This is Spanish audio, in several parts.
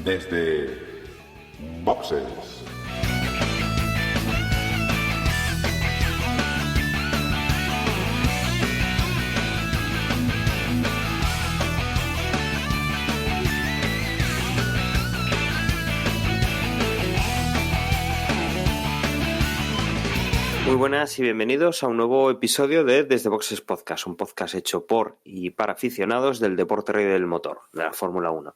desde Boxes. Muy buenas y bienvenidos a un nuevo episodio de Desde Boxes Podcast, un podcast hecho por y para aficionados del deporte rey del motor, de la Fórmula 1.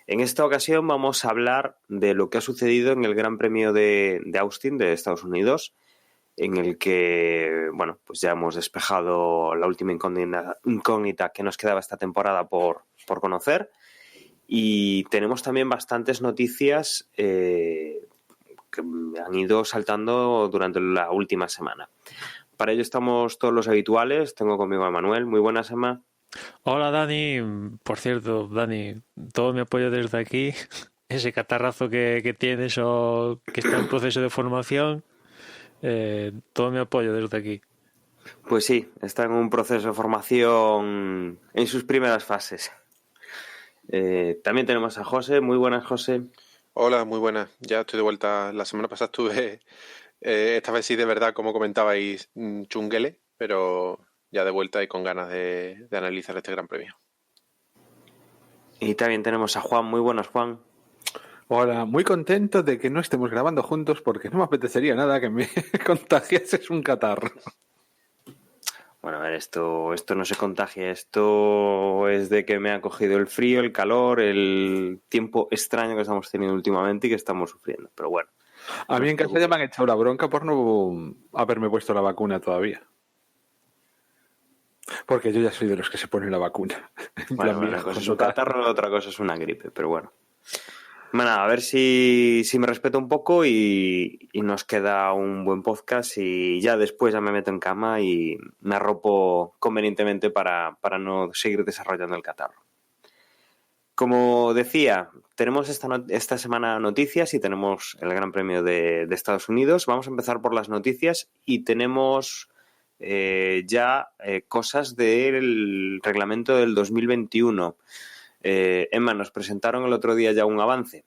En esta ocasión vamos a hablar de lo que ha sucedido en el Gran Premio de Austin de Estados Unidos, en el que, bueno, pues ya hemos despejado la última incógnita que nos quedaba esta temporada por conocer, y tenemos también bastantes noticias que han ido saltando durante la última semana. Para ello estamos todos los habituales. Tengo conmigo a Manuel. Muy buenas, Emma. Hola, Dani. Por cierto, Dani, todo mi apoyo desde aquí. Ese catarrazo que tienes o que está en proceso de formación, todo mi apoyo desde aquí. Pues sí, está en un proceso de formación en sus primeras fases. También tenemos a José. Muy buenas, José. Hola, muy buenas. Ya estoy de vuelta. La semana pasada estuve, esta vez sí de verdad, como comentabais, chunguele, pero ya de vuelta y con ganas de analizar este Gran Premio. Y también tenemos a Juan. Muy buenas, Juan. Hola, muy contento de que no estemos grabando juntos porque no me apetecería nada que me contagiases un catarro. Bueno, a ver, esto no se contagia, esto es de que me ha cogido el frío, el calor, el tiempo extraño que estamos teniendo últimamente y que estamos sufriendo, pero bueno. A mí en casa ya me han echado la bronca por no haberme puesto la vacuna todavía. Porque yo ya soy de los que se ponen la vacuna. Bueno, una cosa es un catarro, otra cosa es una gripe, pero bueno. Bueno, a ver si me respeto un poco y nos queda un buen podcast, y ya después ya me meto en cama y me arropo convenientemente para no seguir desarrollando el catarro. Como decía, tenemos esta semana noticias y tenemos el Gran Premio de Estados Unidos. Vamos a empezar por las noticias y tenemos ya cosas del reglamento del 2021. Emma, nos presentaron el otro día ya un avance.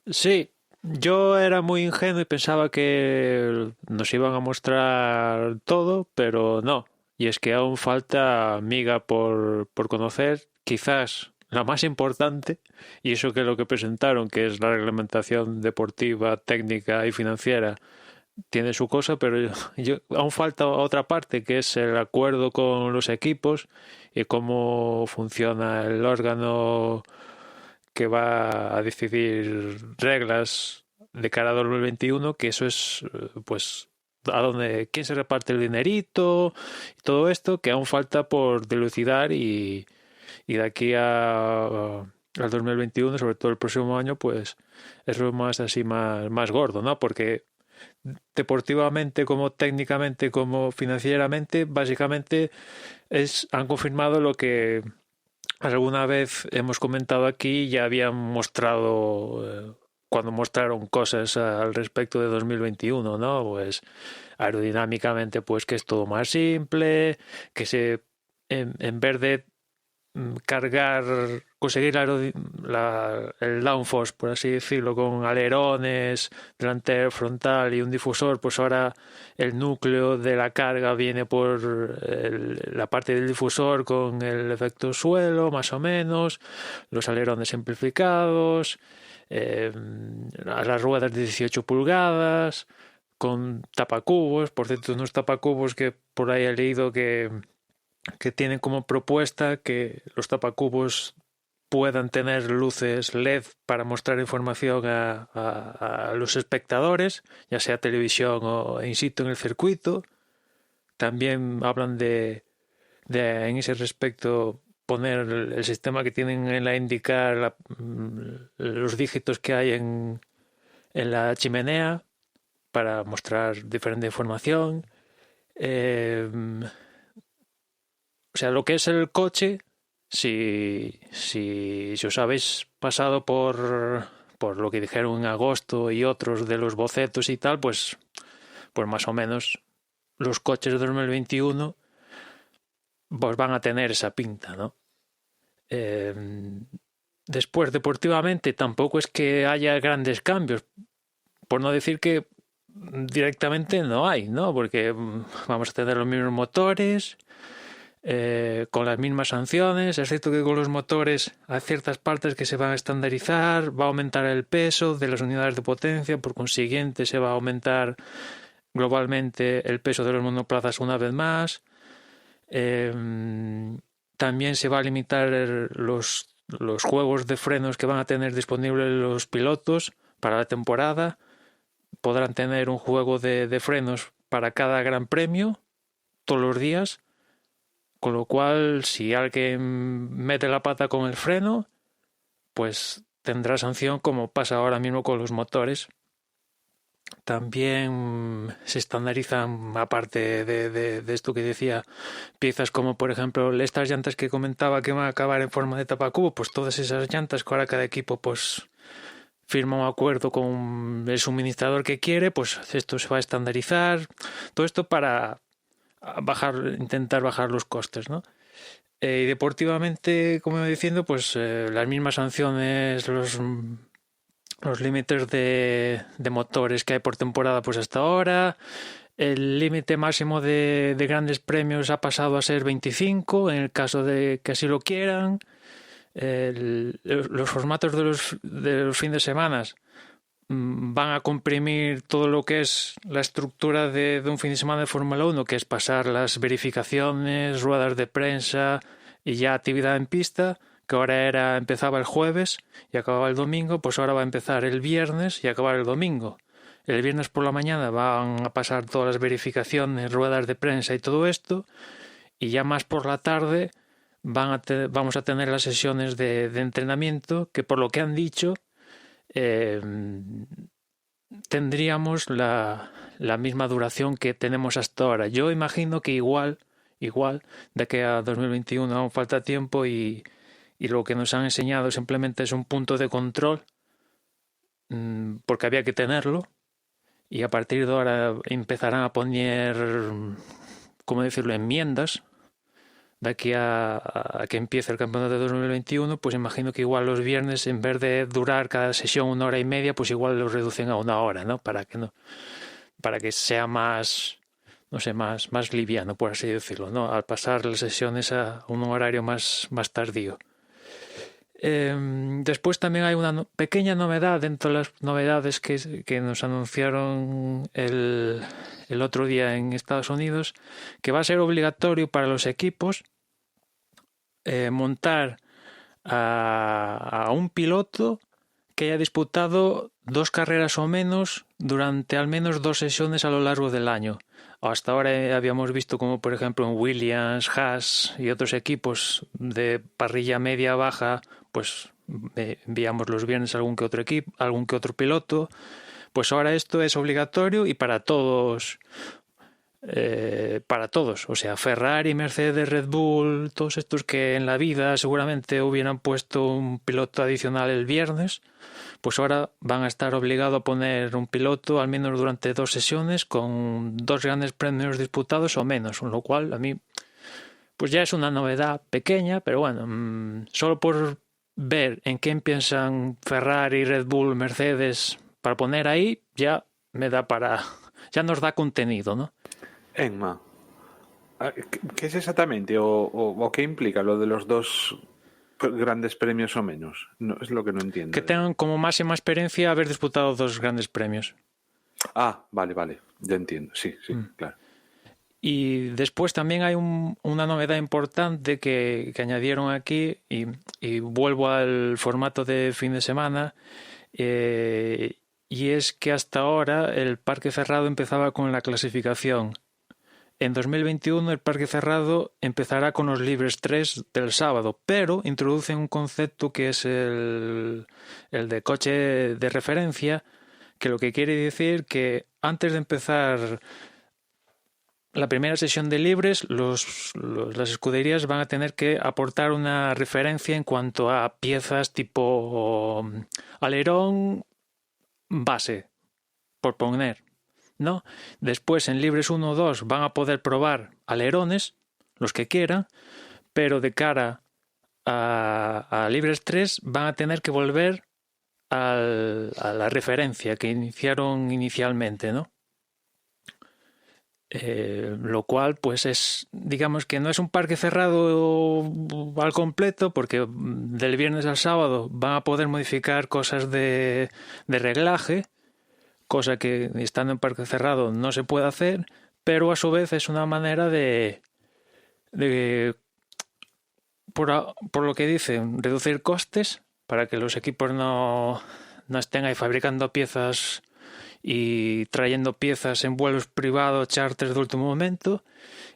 Sí, yo era muy ingenuo y pensaba que nos iban a mostrar todo, pero no. Y es que aún falta miga por conocer, quizás la más importante, y eso que lo que presentaron, que es la reglamentación deportiva, técnica y financiera, tiene su cosa, pero aún falta otra parte, que es el acuerdo con los equipos y cómo funciona el órgano que va a decidir reglas de cara a 2021, que eso es, pues, quién se reparte el dinerito y todo esto, que aún falta por dilucidar, y de aquí al 2021, sobre todo el próximo año, pues es lo más así más gordo, ¿no? Porque deportivamente, como técnicamente, como financieramente, básicamente han confirmado lo que alguna vez hemos comentado aquí. Ya habían mostrado cuando mostraron cosas al respecto de 2021, ¿no? Pues aerodinámicamente, pues que es todo más simple, que en vez de conseguir el downforce, por así decirlo, con alerones, delantero, frontal y un difusor, pues ahora el núcleo de la carga viene por la parte del difusor con el efecto suelo, más o menos, los alerones simplificados, las ruedas de 18 pulgadas, con tapacubos. Por cierto, unos tapacubos que por ahí he leído que tienen como propuesta que los tapacubos puedan tener luces LED para mostrar información a los espectadores, ya sea televisión o in situ en el circuito. También hablan de en ese respecto poner el sistema que tienen en la IndyCar, los dígitos que hay en la chimenea para mostrar diferente información. O sea, lo que es el coche, si os habéis pasado por lo que dijeron en agosto y otros de los bocetos y tal, pues más o menos los coches de 2021 pues van a tener esa pinta, ¿no? Después, deportivamente, tampoco es que haya grandes cambios, por no decir que directamente no hay, ¿no? Porque vamos a tener los mismos motores, con las mismas sanciones, excepto que con los motores hay ciertas partes que se van a estandarizar, va a aumentar el peso de las unidades de potencia, por consiguiente se va a aumentar globalmente el peso de los monoplazas una vez más. También se va a limitar los juegos de frenos que van a tener disponibles los pilotos para la temporada. Podrán tener un juego de frenos para cada gran premio todos los días, con lo cual si alguien mete la pata con el freno, pues tendrá sanción, como pasa ahora mismo con los motores. También se estandarizan, aparte de esto que decía, piezas como por ejemplo estas llantas que comentaba que van a acabar en forma de tapacubo, pues todas esas llantas que ahora cada equipo pues firma un acuerdo con el suministrador que quiere, pues esto se va a estandarizar. Todo esto para intentar bajar los costes, ¿no? Y deportivamente, como iba diciendo, pues las mismas sanciones, los límites de motores que hay por temporada pues hasta ahora. El límite máximo de grandes premios ha pasado a ser 25 en el caso de que así lo quieran. Los formatos de los fines de semana van a comprimir todo lo que es la estructura de un fin de semana de Fórmula 1, que es pasar las verificaciones, ruedas de prensa y ya actividad en pista, que ahora empezaba el jueves y acababa el domingo, pues ahora va a empezar el viernes y acabar el domingo. El viernes por la mañana van a pasar todas las verificaciones, ruedas de prensa y todo esto, y ya más por la tarde vamos a tener las sesiones de entrenamiento, que por lo que han dicho tendríamos la misma duración que tenemos hasta ahora. Yo imagino que igual de que a 2021 aún falta tiempo y lo que nos han enseñado simplemente es un punto de control, porque había que tenerlo, y a partir de ahora empezarán a poner, ¿cómo decirlo?, enmiendas. De aquí a que empiece el campeonato de 2021, pues imagino que igual los viernes, en vez de durar cada sesión 1 hora y media, pues igual los reducen a 1 hora, ¿no? Para que sea más, no sé, más liviano, por así decirlo, ¿no? Al pasar las sesiones a un horario más tardío. Después también hay una pequeña novedad dentro de las novedades que nos anunciaron el otro día en Estados Unidos, que va a ser obligatorio para los equipos montar a un piloto que haya disputado 2 carreras o menos durante al menos 2 sesiones a lo largo del año. Hasta ahora habíamos visto como por ejemplo en Williams, Haas y otros equipos de parrilla media-baja, pues enviamos los viernes algún que otro piloto. Pues ahora esto es obligatorio y para todos, o sea, Ferrari, Mercedes, Red Bull, todos estos que en la vida seguramente hubieran puesto un piloto adicional el viernes, pues ahora van a estar obligados a poner un piloto al menos durante 2 sesiones con 2 grandes premios disputados o menos, con lo cual a mí pues ya es una novedad pequeña, pero bueno, solo por ver en qué piensan Ferrari, Red Bull, Mercedes para poner ahí, ya nos da contenido, ¿no? Emma, ¿qué es exactamente o qué implica lo de los 2 grandes premios o menos? No, es lo que no entiendo. Que tengan como máxima experiencia haber disputado 2 grandes premios. Ah, vale, ya entiendo, sí, claro. Y después también hay una novedad importante que añadieron aquí, y vuelvo al formato de fin de semana, y es que hasta ahora el parque cerrado empezaba con la clasificación. En 2021 el parque cerrado empezará con los libres 3 del sábado, pero introducen un concepto que es el de coche de referencia, que lo que quiere decir que antes de empezar la primera sesión de libres, las escuderías van a tener que aportar una referencia en cuanto a piezas tipo alerón base, por poner, ¿no? Después en libres 1 o 2 van a poder probar alerones, los que quieran, pero de cara a Libres 3 van a tener que volver a la referencia que iniciaron inicialmente, ¿no? Lo cual, pues es, digamos que no es un parque cerrado al completo, porque del viernes al sábado van a poder modificar cosas de reglaje, cosa que estando en parque cerrado no se puede hacer, pero a su vez es una manera de por lo que dicen, reducir costes para que los equipos no estén ahí fabricando piezas y trayendo piezas en vuelos privados, charters de último momento.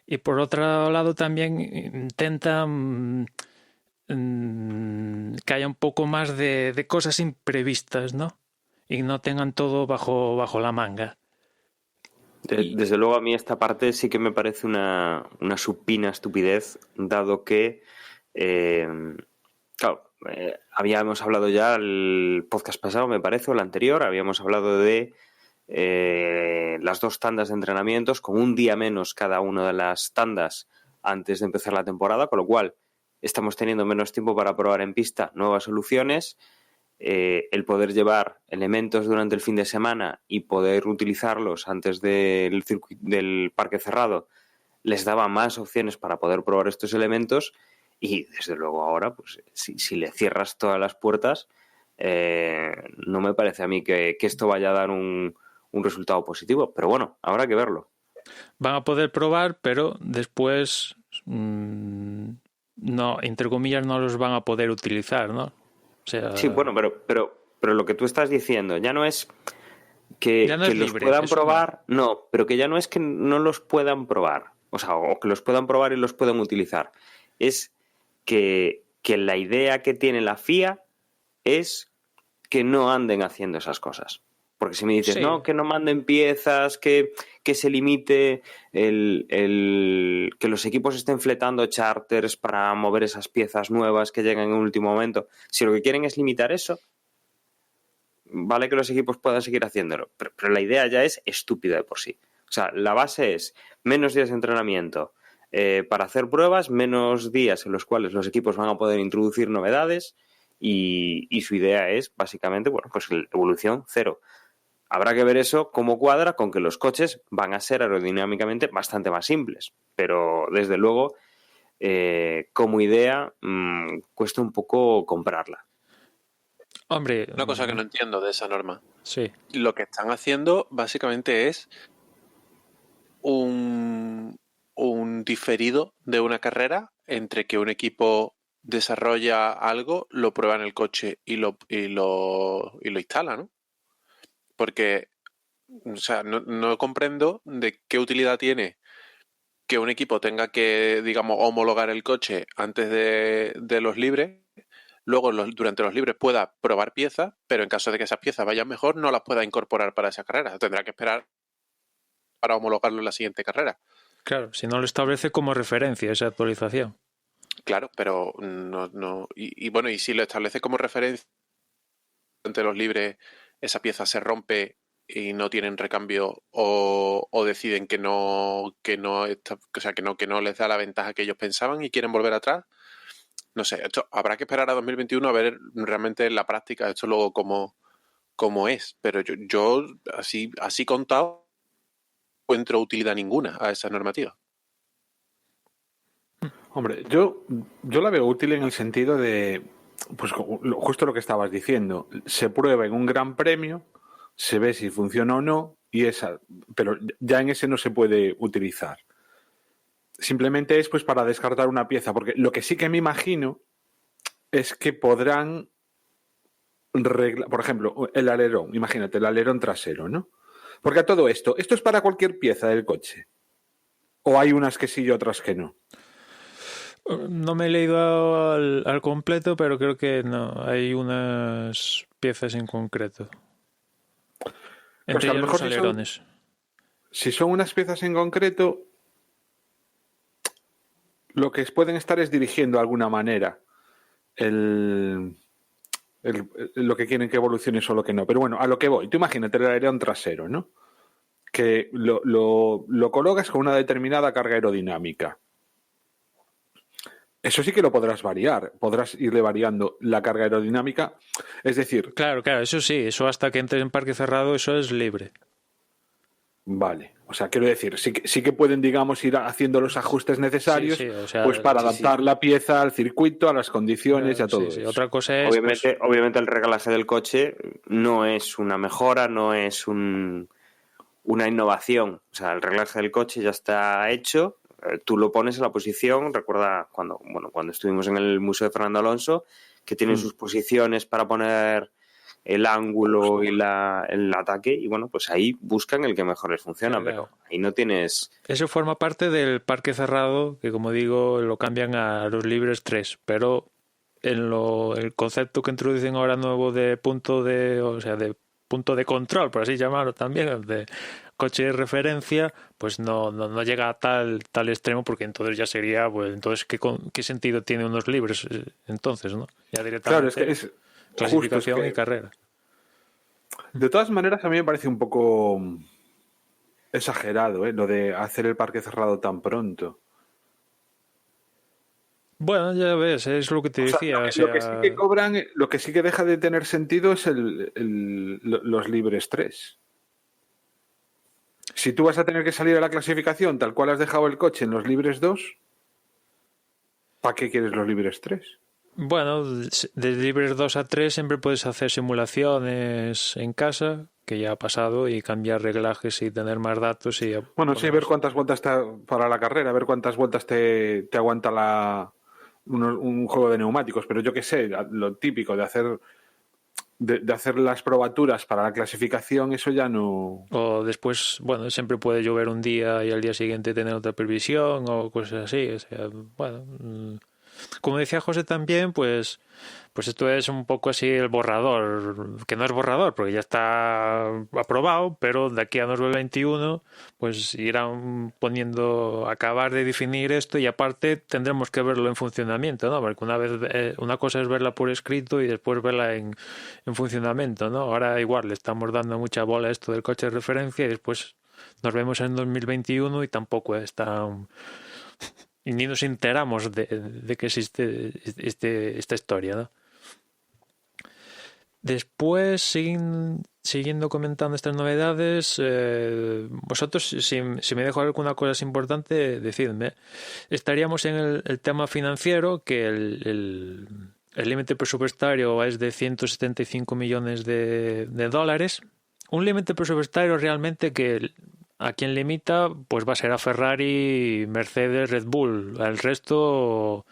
Y por otro lado también intentan que haya un poco más de cosas imprevistas, ¿no? Y no tengan todo bajo la manga. Desde luego a mí esta parte sí que me parece una supina estupidez, dado que, claro, habíamos hablado ya el podcast pasado, me parece, o el anterior, habíamos hablado de las 2 tandas de entrenamientos con un día menos cada una de las tandas antes de empezar la temporada, con lo cual estamos teniendo menos tiempo para probar en pista nuevas soluciones. El poder llevar elementos durante el fin de semana y poder utilizarlos antes del parque cerrado les daba más opciones para poder probar estos elementos, y desde luego ahora, pues si le cierras todas las puertas, no me parece a mí que esto vaya a dar un resultado positivo, pero bueno, habrá que verlo. Van a poder probar, pero después no, entre comillas, no los van a poder utilizar, ¿no? O sea, sí, bueno, pero lo que tú estás diciendo ya no es que ya no es los libre, puedan eso probar, no, pero que ya no es que no los puedan probar, o sea, o que los puedan probar y los puedan utilizar. Es que la idea que tiene la FIA es que no anden haciendo esas cosas. Porque si me dices, sí, no, que no manden piezas, que se limite que los equipos estén fletando charters para mover esas piezas nuevas que llegan en último momento, si lo que quieren es limitar eso, vale que los equipos puedan seguir haciéndolo, pero la idea ya es estúpida de por sí. O sea, la base es menos días de entrenamiento para hacer pruebas, menos días en los cuales los equipos van a poder introducir novedades, y su idea es básicamente, bueno, pues evolución cero. Habrá que ver eso cómo cuadra con que los coches van a ser aerodinámicamente bastante más simples, pero desde luego como idea cuesta un poco comprarla. hombre, Una cosa que no entiendo de esa norma. sí, Lo que están haciendo básicamente es un diferido de una carrera entre que un equipo desarrolla algo, lo prueba en el coche y lo instala, ¿no? Porque, o sea, no comprendo de qué utilidad tiene que un equipo tenga que, digamos, homologar el coche antes de los libres, luego durante los libres pueda probar piezas, pero en caso de que esas piezas vayan mejor, no las pueda incorporar para esa carrera. Tendrá que esperar para homologarlo en la siguiente carrera. claro, si no lo establece como referencia esa actualización. Claro, pero no. Y bueno, y si lo establece como referencia entre los libres, esa pieza se rompe y no tienen recambio, o deciden que no les da la ventaja que ellos pensaban y quieren volver atrás. No sé, esto habrá que esperar a 2021 a ver realmente en la práctica esto luego cómo es. Pero yo así contado, no encuentro utilidad ninguna a esa normativa. Hombre, yo la veo útil en el sentido de, pues justo lo que estabas diciendo, se prueba en un gran premio, se ve si funciona o no, pero ya en ese no se puede utilizar. Simplemente es pues para descartar una pieza, porque lo que sí que me imagino es que podrán por ejemplo, el alerón, imagínate, el alerón trasero, ¿no? Porque a todo esto es para cualquier pieza del coche. ¿O hay unas que sí y otras que no? No me he leído al completo, pero creo que no. Hay unas piezas en concreto. Entre Pues a lo ellas mejor los alerones. si son unas piezas en concreto, lo que pueden estar es dirigiendo de alguna manera lo que quieren que evolucione o lo que no. Pero bueno, a lo que voy. Tú imagínate el alerón trasero, ¿no? Que lo colocas con una determinada carga aerodinámica. eso sí que lo podrás variar. Podrás irle variando la carga aerodinámica. Es decir, Claro, eso sí, eso hasta que entres en parque cerrado, eso es libre. vale. O sea, quiero decir, sí que pueden, digamos, ir haciendo los ajustes necesarios Sí, o sea, pues para sí, adaptar la pieza al circuito, a las condiciones y a todo sí. eso. Otra cosa es, pues, Obviamente el reglaje del coche no es una mejora, no es una innovación. O sea, el reglaje del coche ya está hecho, tú lo pones en la posición. Recuerda cuando estuvimos en el Museo de Fernando Alonso, que tienen sus posiciones para poner el ángulo y el ataque, y bueno, pues ahí buscan el que mejor les funciona, Claro. pero ahí no tienes... eso forma parte del parque cerrado, que como digo, lo cambian a los libres 3, pero el concepto que introducen ahora nuevo de punto de control, por así llamarlo también, de coche de referencia, pues no llega a tal extremo, porque entonces ya sería, pues entonces ¿qué sentido tiene unos libres entonces, ¿no? Ya Claro, directamente es que es clasificación justo, y carrera. de todas maneras, a mí me parece un poco exagerado, lo de hacer el parque cerrado tan pronto. Bueno, ya ves, es lo que te O sea, decía. lo que sí que cobran, lo que sí que deja de tener sentido es los libres 3. Si tú vas a tener que salir a la clasificación tal cual has dejado el coche en los libres 2, ¿para qué quieres los libres 3? Bueno, de libres 2 a 3 siempre puedes hacer simulaciones en casa, que ya ha pasado, y cambiar reglajes y tener más datos. Bueno, sí, ver cuántas vueltas para la carrera, ver cuántas vueltas te aguanta un juego de neumáticos, pero yo qué sé, lo típico de hacer las probaturas para la clasificación, eso ya no... O después, bueno, siempre puede llover un día y al día siguiente tener otra previsión o cosas así. O sea, bueno, como decía José también, pues esto es un poco así el borrador, que no es borrador porque ya está aprobado, pero de aquí a 2021 pues irán poniendo, acabar de definir esto, y aparte tendremos que verlo en funcionamiento, ¿no? Porque una cosa es verla por escrito y después verla en funcionamiento, ¿no? Ahora igual le estamos dando mucha bola a esto del coche de referencia y después nos vemos en 2021 y tampoco está... Y ni nos enteramos de que existe esta historia, ¿no? Después, siguiendo comentando estas novedades, vosotros, si me dejo alguna cosa importante, decidme. Estaríamos en el tema financiero, que el límite presupuestario es de 175 millones de dólares. Un límite presupuestario realmente que a quien limita pues va a ser a Ferrari, Mercedes, Red Bull. Al resto,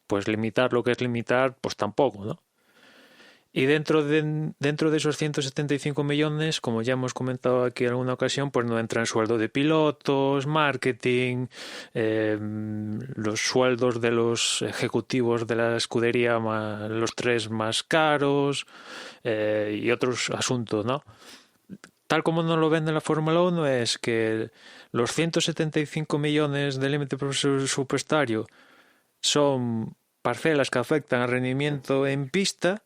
pues limitar lo que es limitar, pues tampoco, ¿no? Y dentro de esos 175 millones, como ya hemos comentado aquí en alguna ocasión, pues no entra en sueldo de pilotos, marketing, los sueldos de los ejecutivos de la escudería, los 3 más caros, y otros asuntos, ¿no? Tal como nos lo vende la Fórmula 1 es que los 175 millones de límite presupuestario son parcelas que afectan al rendimiento en pista,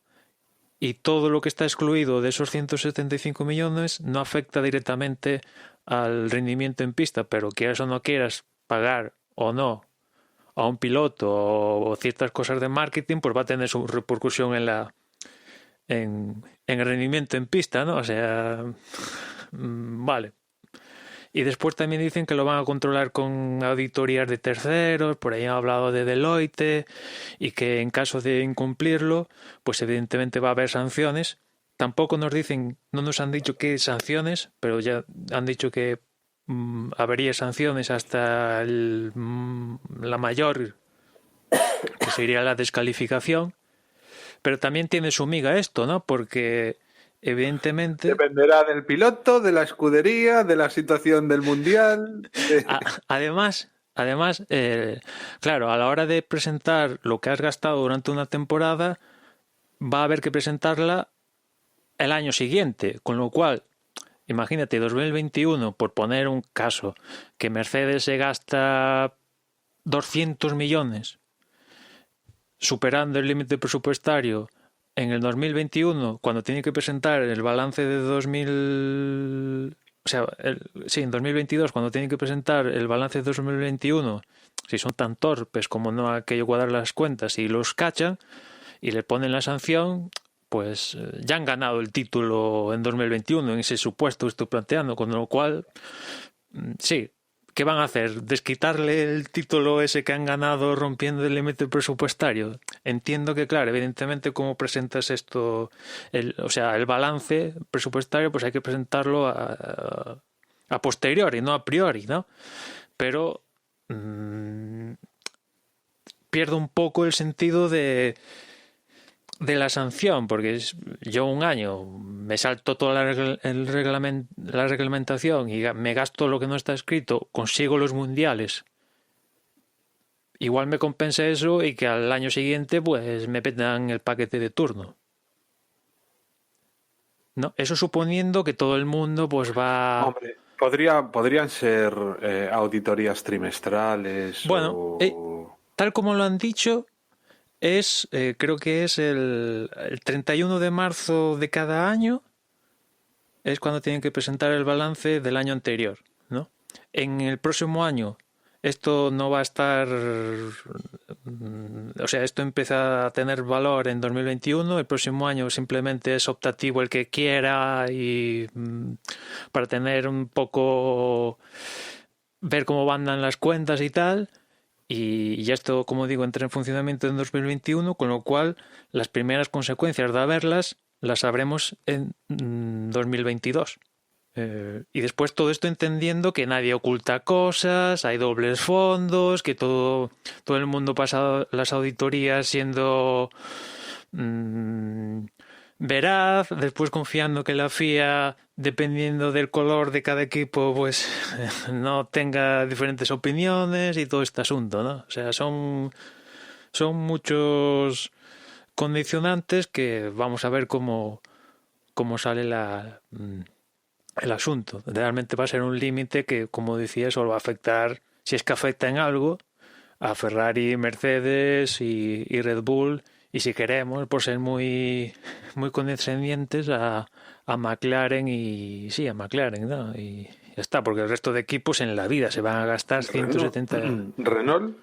y todo lo que está excluido de esos 175 millones no afecta directamente al rendimiento en pista, pero quieras o no quieras pagar o no a un piloto o ciertas cosas de marketing, pues va a tener su repercusión en el rendimiento en pista, ¿no? O sea, vale. Y después también dicen que lo van a controlar con auditorías de terceros, por ahí han hablado de Deloitte, y que en caso de incumplirlo, pues evidentemente va a haber sanciones. Tampoco no nos han dicho qué sanciones, pero ya han dicho que habría sanciones hasta la mayor, que sería la descalificación. Pero también tiene su miga esto, ¿no? Porque evidentemente... Dependerá del piloto, de la escudería, de la situación del mundial. Además, claro, a la hora de presentar lo que has gastado durante una temporada, va a haber que presentarla el año siguiente, con lo cual, imagínate, 2021, por poner un caso, que Mercedes se gasta 200 millones, superando el límite presupuestario en el 2021, cuando tiene que presentar el balance de 2000... O sea, en 2022, cuando tienen que presentar el balance de 2021, si son tan torpes como no aquello cuadrar las cuentas y los cachan y le ponen la sanción, pues ya han ganado el título en 2021, en ese supuesto que estoy planteando, con lo cual, sí, ¿qué van a hacer? ¿Desquitarle el título ese que han ganado rompiendo el límite presupuestario? Entiendo que, claro, evidentemente, cómo presentas esto, el balance presupuestario, pues hay que presentarlo a posteriori, no a priori, ¿no? Pero pierdo un poco el sentido de la sanción, porque yo un año me salto toda la reglamentación y me gasto lo que no está escrito, consigo los mundiales. Igual me compensa eso y que al año siguiente pues me petan el paquete de turno. ¿No? Eso suponiendo que todo el mundo pues va... Hombre, podrían ser auditorías trimestrales. Bueno, tal como lo han dicho, creo que es el 31 de marzo de cada año, es cuando tienen que presentar el balance del año anterior, ¿no? En el próximo año esto no va a estar, o sea, esto empieza a tener valor en 2021, el próximo año simplemente es optativo el que quiera y para tener un poco, ver cómo andan las cuentas y tal. Y esto, como digo, entra en funcionamiento en 2021, con lo cual las primeras consecuencias de haberlas las sabremos en 2022. Y después todo esto entendiendo que nadie oculta cosas, hay dobles fondos, que todo el mundo pasa las auditorías siendo veraz, después confiando que la FIA, dependiendo del color de cada equipo, pues no tenga diferentes opiniones y todo este asunto, ¿no? O sea, son muchos condicionantes que vamos a ver cómo sale el asunto. Realmente va a ser un límite que, como decía, solo va a afectar, si es que afecta en algo, a Ferrari, Mercedes y Red Bull, y si queremos, por ser muy, muy condescendientes, a McLaren a McLaren, ¿no? Y ya está, porque el resto de equipos en la vida se van a gastar 170... ¿Renault?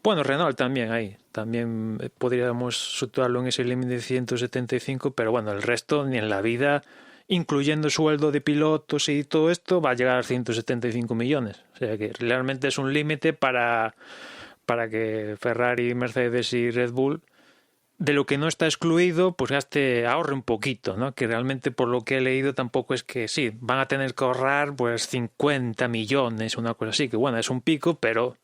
Bueno, Renault también ahí. También podríamos situarlo en ese límite de 175, pero bueno, el resto ni en la vida, incluyendo sueldo de pilotos y todo esto, va a llegar a 175 millones. O sea que realmente es un límite para que Ferrari, Mercedes y Red Bull, de lo que no está excluido, pues ahorre un poquito, ¿no? Que realmente, por lo que he leído, tampoco es que sí, van a tener que ahorrar pues 50 millones, una cosa así, que bueno, es un pico, pero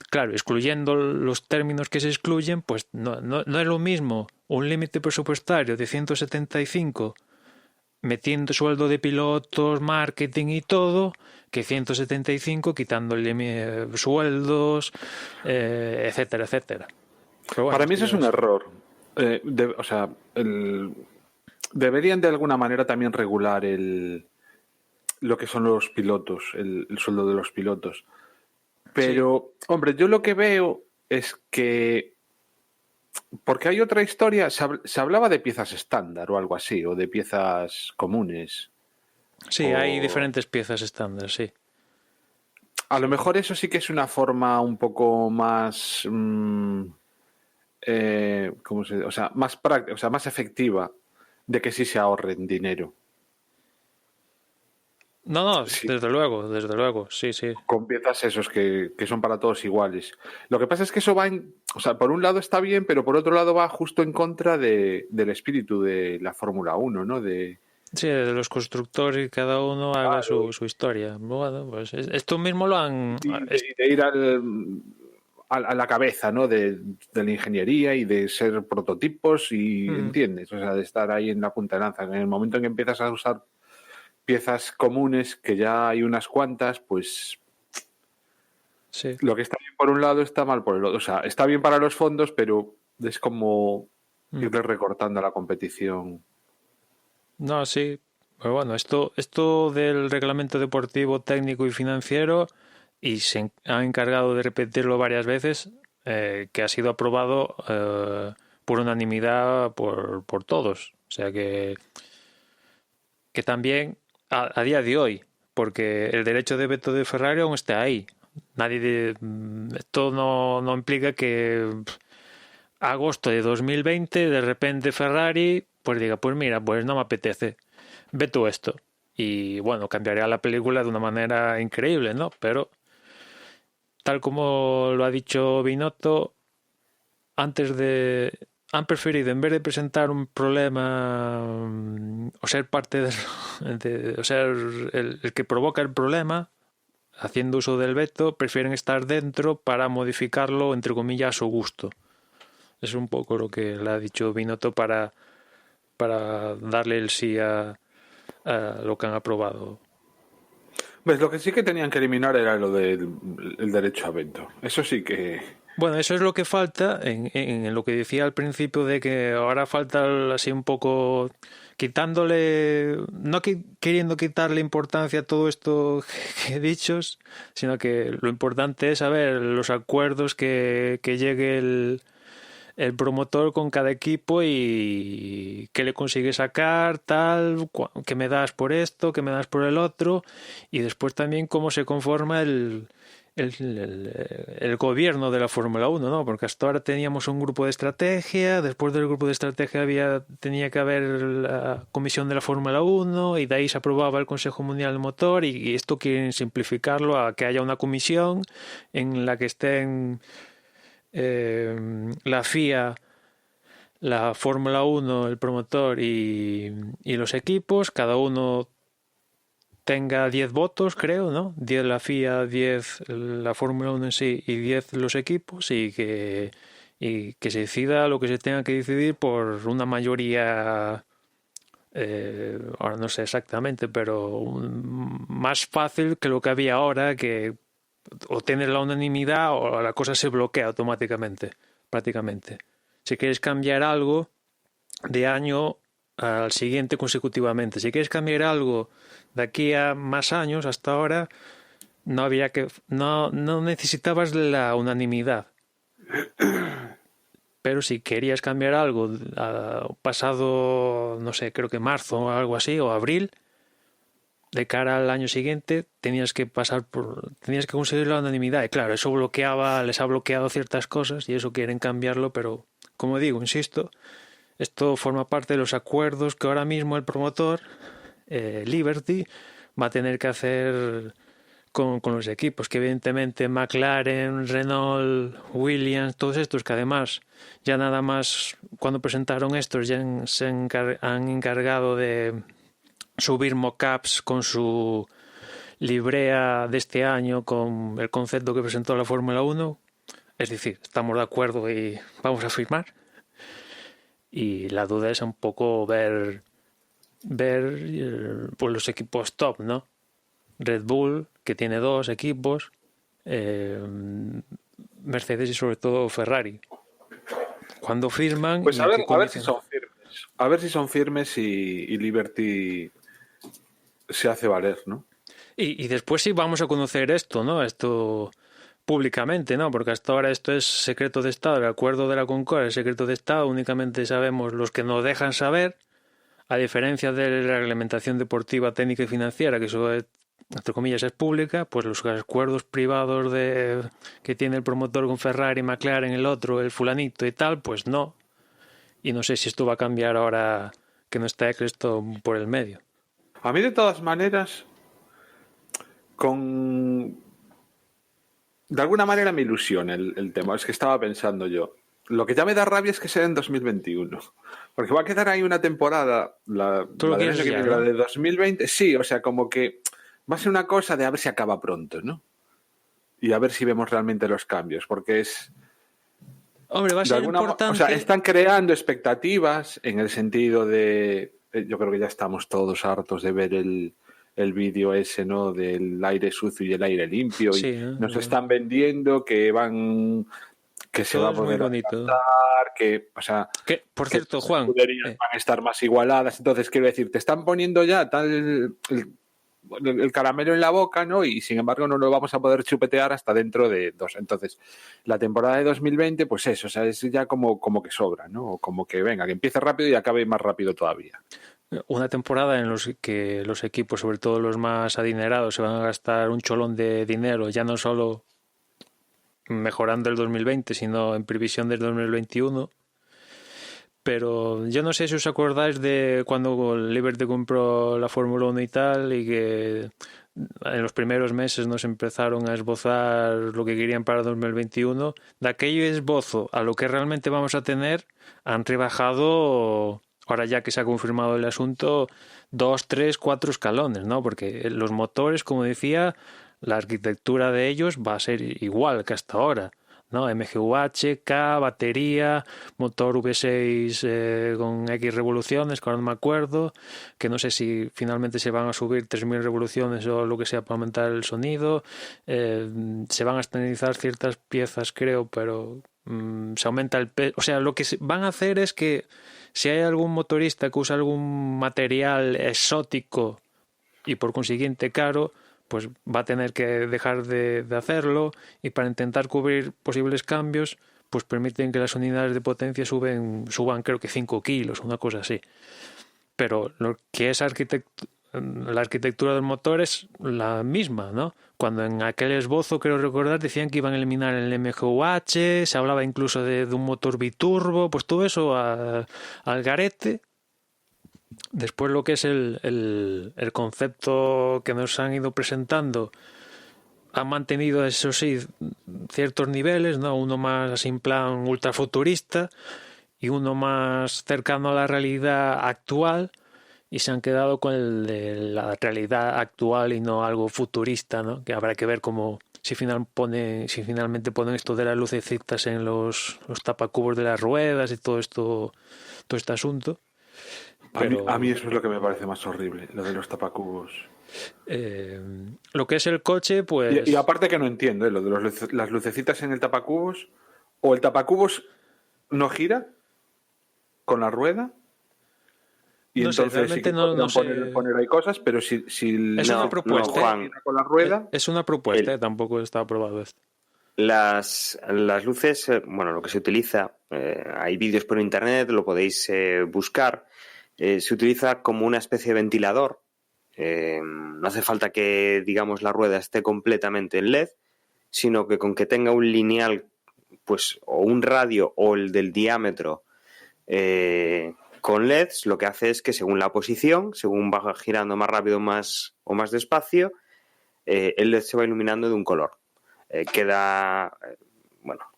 claro, excluyendo los términos que se excluyen, pues no es lo mismo un límite presupuestario de 175 metiendo sueldo de pilotos, marketing y todo, que 175 quitando sueldos, etcétera, etcétera. Pero bueno, para mí eso es un error. Deberían de alguna manera también regular lo que son los pilotos, el sueldo de los pilotos. Pero, sí. Hombre, yo lo que veo es que, porque hay otra historia, se hablaba de piezas estándar o algo así, o de piezas comunes. Sí, hay diferentes piezas estándar, sí. A lo mejor eso sí que es una forma un poco más, más práctica, o sea, más efectiva de que sí se ahorren dinero. No, sí. desde luego, sí. Con piezas esos que son para todos iguales. Lo que pasa es que eso va por un lado está bien, pero por otro lado va justo en contra del espíritu de la Fórmula 1, ¿no? Sí, de los constructores, cada uno haga su historia. Bueno, pues esto mismo lo han... De ir a la cabeza, ¿no? De la ingeniería y de ser prototipos y, ¿entiendes? O sea, de estar ahí en la punta de lanza. En el momento en que empiezas a usar piezas comunes, que ya hay unas cuantas, pues sí. Lo que está bien por un lado está mal por el otro. O sea, está bien para los fondos, pero es como ir recortando la competición. No, sí. Pero bueno, esto del reglamento deportivo, técnico y financiero, y se ha encargado de repetirlo varias veces, que ha sido aprobado por unanimidad por todos. O sea que también a día de hoy, porque el derecho de veto de Ferrari aún está ahí. Esto no implica que agosto de 2020 de repente Ferrari pues diga, pues mira, pues no me apetece, veto esto. Y bueno, cambiaría la película de una manera increíble, ¿no? Pero tal como lo ha dicho Binotto, han preferido, en vez de presentar un problema o ser parte o ser el que provoca el problema, haciendo uso del veto, prefieren estar dentro para modificarlo, entre comillas, a su gusto. Es un poco lo que le ha dicho Binotto para darle el sí a lo que han aprobado. Pues lo que sí que tenían que eliminar era lo del el derecho a veto. Eso sí que... Bueno, eso es lo que falta en lo que decía al principio de que ahora falta así un poco quitándole, no queriendo quitarle importancia a todo esto que he dicho, sino que lo importante es saber los acuerdos que llegue el promotor con cada equipo y qué le consigue sacar, tal, qué me das por esto, qué me das por el otro, y después también cómo se conforma el gobierno de la Fórmula 1, ¿no? Porque hasta ahora teníamos un grupo de estrategia, después del grupo de estrategia tenía que haber la comisión de la Fórmula 1 y de ahí se aprobaba el Consejo Mundial del Motor y esto quieren simplificarlo a que haya una comisión en la que estén la FIA, la Fórmula 1, el promotor y los equipos, cada uno tenga 10 votos, creo, ¿no? 10 la FIA, 10 la Fórmula 1 en sí y 10 los equipos y que se decida lo que se tenga que decidir por una mayoría, ahora no sé exactamente, pero más fácil que lo que había ahora, que o tienes la unanimidad o la cosa se bloquea automáticamente, prácticamente. Si quieres cambiar algo de año al siguiente consecutivamente, si quieres cambiar algo de aquí a más años, hasta ahora no necesitabas la unanimidad. Pero si querías cambiar algo pasado, no sé, creo que marzo o algo así, o abril, de cara al año siguiente, tenías que conseguir la unanimidad. Y claro, eso les ha bloqueado ciertas cosas y eso quieren cambiarlo, pero como digo, insisto, esto forma parte de los acuerdos que ahora mismo el promotor, Liberty, va a tener que hacer con los equipos, que evidentemente McLaren, Renault, Williams, todos estos que además ya nada más cuando presentaron estos ya se han encargado de subir mockups con su librea de este año con el concepto que presentó la Fórmula 1, es decir, estamos de acuerdo y vamos a firmar. Y la duda es un poco ver pues los equipos top, ¿no? Red Bull, que tiene 2 equipos, Mercedes y sobre todo Ferrari. Cuando firman... Pues a ver si son firmes. A ver si son firmes y Liberty se hace valer, ¿no? Y después sí vamos a conocer esto, ¿no? Esto públicamente, ¿no? Porque hasta ahora esto es secreto de Estado. El acuerdo de la Concord es secreto de Estado. Únicamente sabemos los que nos dejan saber, a diferencia de la reglamentación deportiva, técnica y financiera, que eso es, entre comillas, es pública, pues los acuerdos privados que tiene el promotor con Ferrari, McLaren, el otro, el fulanito y tal, pues no. Y no sé si esto va a cambiar ahora que no está Eccleston por el medio. A mí, de todas maneras, de alguna manera me ilusiona el tema. Es que estaba pensando yo. Lo que ya me da rabia es que sea en 2021. Porque va a quedar ahí una temporada, la de 2020. Sí, o sea, como que va a ser una cosa de a ver si acaba pronto, ¿no? Y a ver si vemos realmente los cambios. Porque es... Hombre, va a ser importante... O sea, están creando expectativas en el sentido de... Yo creo que ya estamos todos hartos de ver el vídeo ese, ¿no? Del aire sucio y el aire limpio. Sí, y nos están vendiendo que se va a poder adaptar, que, o sea... Que, por cierto, Juan... Las van a estar más igualadas. Entonces, quiero decir, te están poniendo ya tal... El caramelo en la boca, ¿no? Y sin embargo no lo vamos a poder chupetear hasta dentro de 2. Entonces, la temporada de 2020, pues eso, o sea, es ya como que sobra, ¿no? O como que venga, que empiece rápido y acabe más rápido todavía. Una temporada en la que los equipos, sobre todo los más adinerados, se van a gastar un cholón de dinero, ya no solo mejorando el 2020, sino en previsión del 2021. Pero yo no sé si os acordáis de cuando Liberty compró la Fórmula 1 y tal, y que en los primeros meses nos empezaron a esbozar lo que querían para 2021. De aquello esbozo a lo que realmente vamos a tener, han rebajado, ahora ya que se ha confirmado el asunto, 2, 3, 4 escalones, ¿no? Porque los motores, como decía, la arquitectura de ellos va a ser igual que hasta ahora, ¿no? MGUH, K, batería, motor V6 con X revoluciones, que ahora no me acuerdo, que no sé si finalmente se van a subir 3.000 revoluciones o lo que sea para aumentar el sonido. Se van a estandarizar ciertas piezas, creo, pero se aumenta el peso. O sea, lo que van a hacer es que si hay algún motorista que usa algún material exótico y por consiguiente caro, pues va a tener que dejar de hacerlo, y para intentar cubrir posibles cambios, pues permiten que las unidades de potencia suban creo que 5 kilos, una cosa así. Pero lo que es la arquitectura del motor es la misma, ¿no? Cuando en aquel esbozo, creo recordar, decían que iban a eliminar el MGUH, se hablaba incluso de un motor biturbo, pues todo eso al garete. Después lo que es el concepto que nos han ido presentando ha mantenido, eso sí, ciertos niveles, ¿no? Uno más así en plan ultrafuturista y uno más cercano a la realidad actual, y se han quedado con el de la realidad actual y no algo futurista, ¿no? Que habrá que ver cómo si finalmente ponen esto de las lucecitas en los tapacubos de las ruedas y todo este asunto. Pero A mí eso es lo que me parece más horrible, lo de los tapacubos. Lo que es el coche, pues... Y aparte que no entiendo, lo de las lucecitas en el tapacubos, o el tapacubos no gira con la rueda, y no sé, entonces sí que realmente no sé. poner ahí cosas, pero si Es una propuesta, Juan. con la rueda... Es una propuesta, tampoco está aprobado esto. Las luces, bueno, lo que se utiliza, hay vídeos por internet, lo podéis buscar, se utiliza como una especie de ventilador. No hace falta que, digamos, la rueda esté completamente en LED, sino que con que tenga un lineal, pues, o un radio o el del diámetro con LEDs, lo que hace es que según la posición, según va girando más rápido o más despacio, el LED se va iluminando de un color. Queda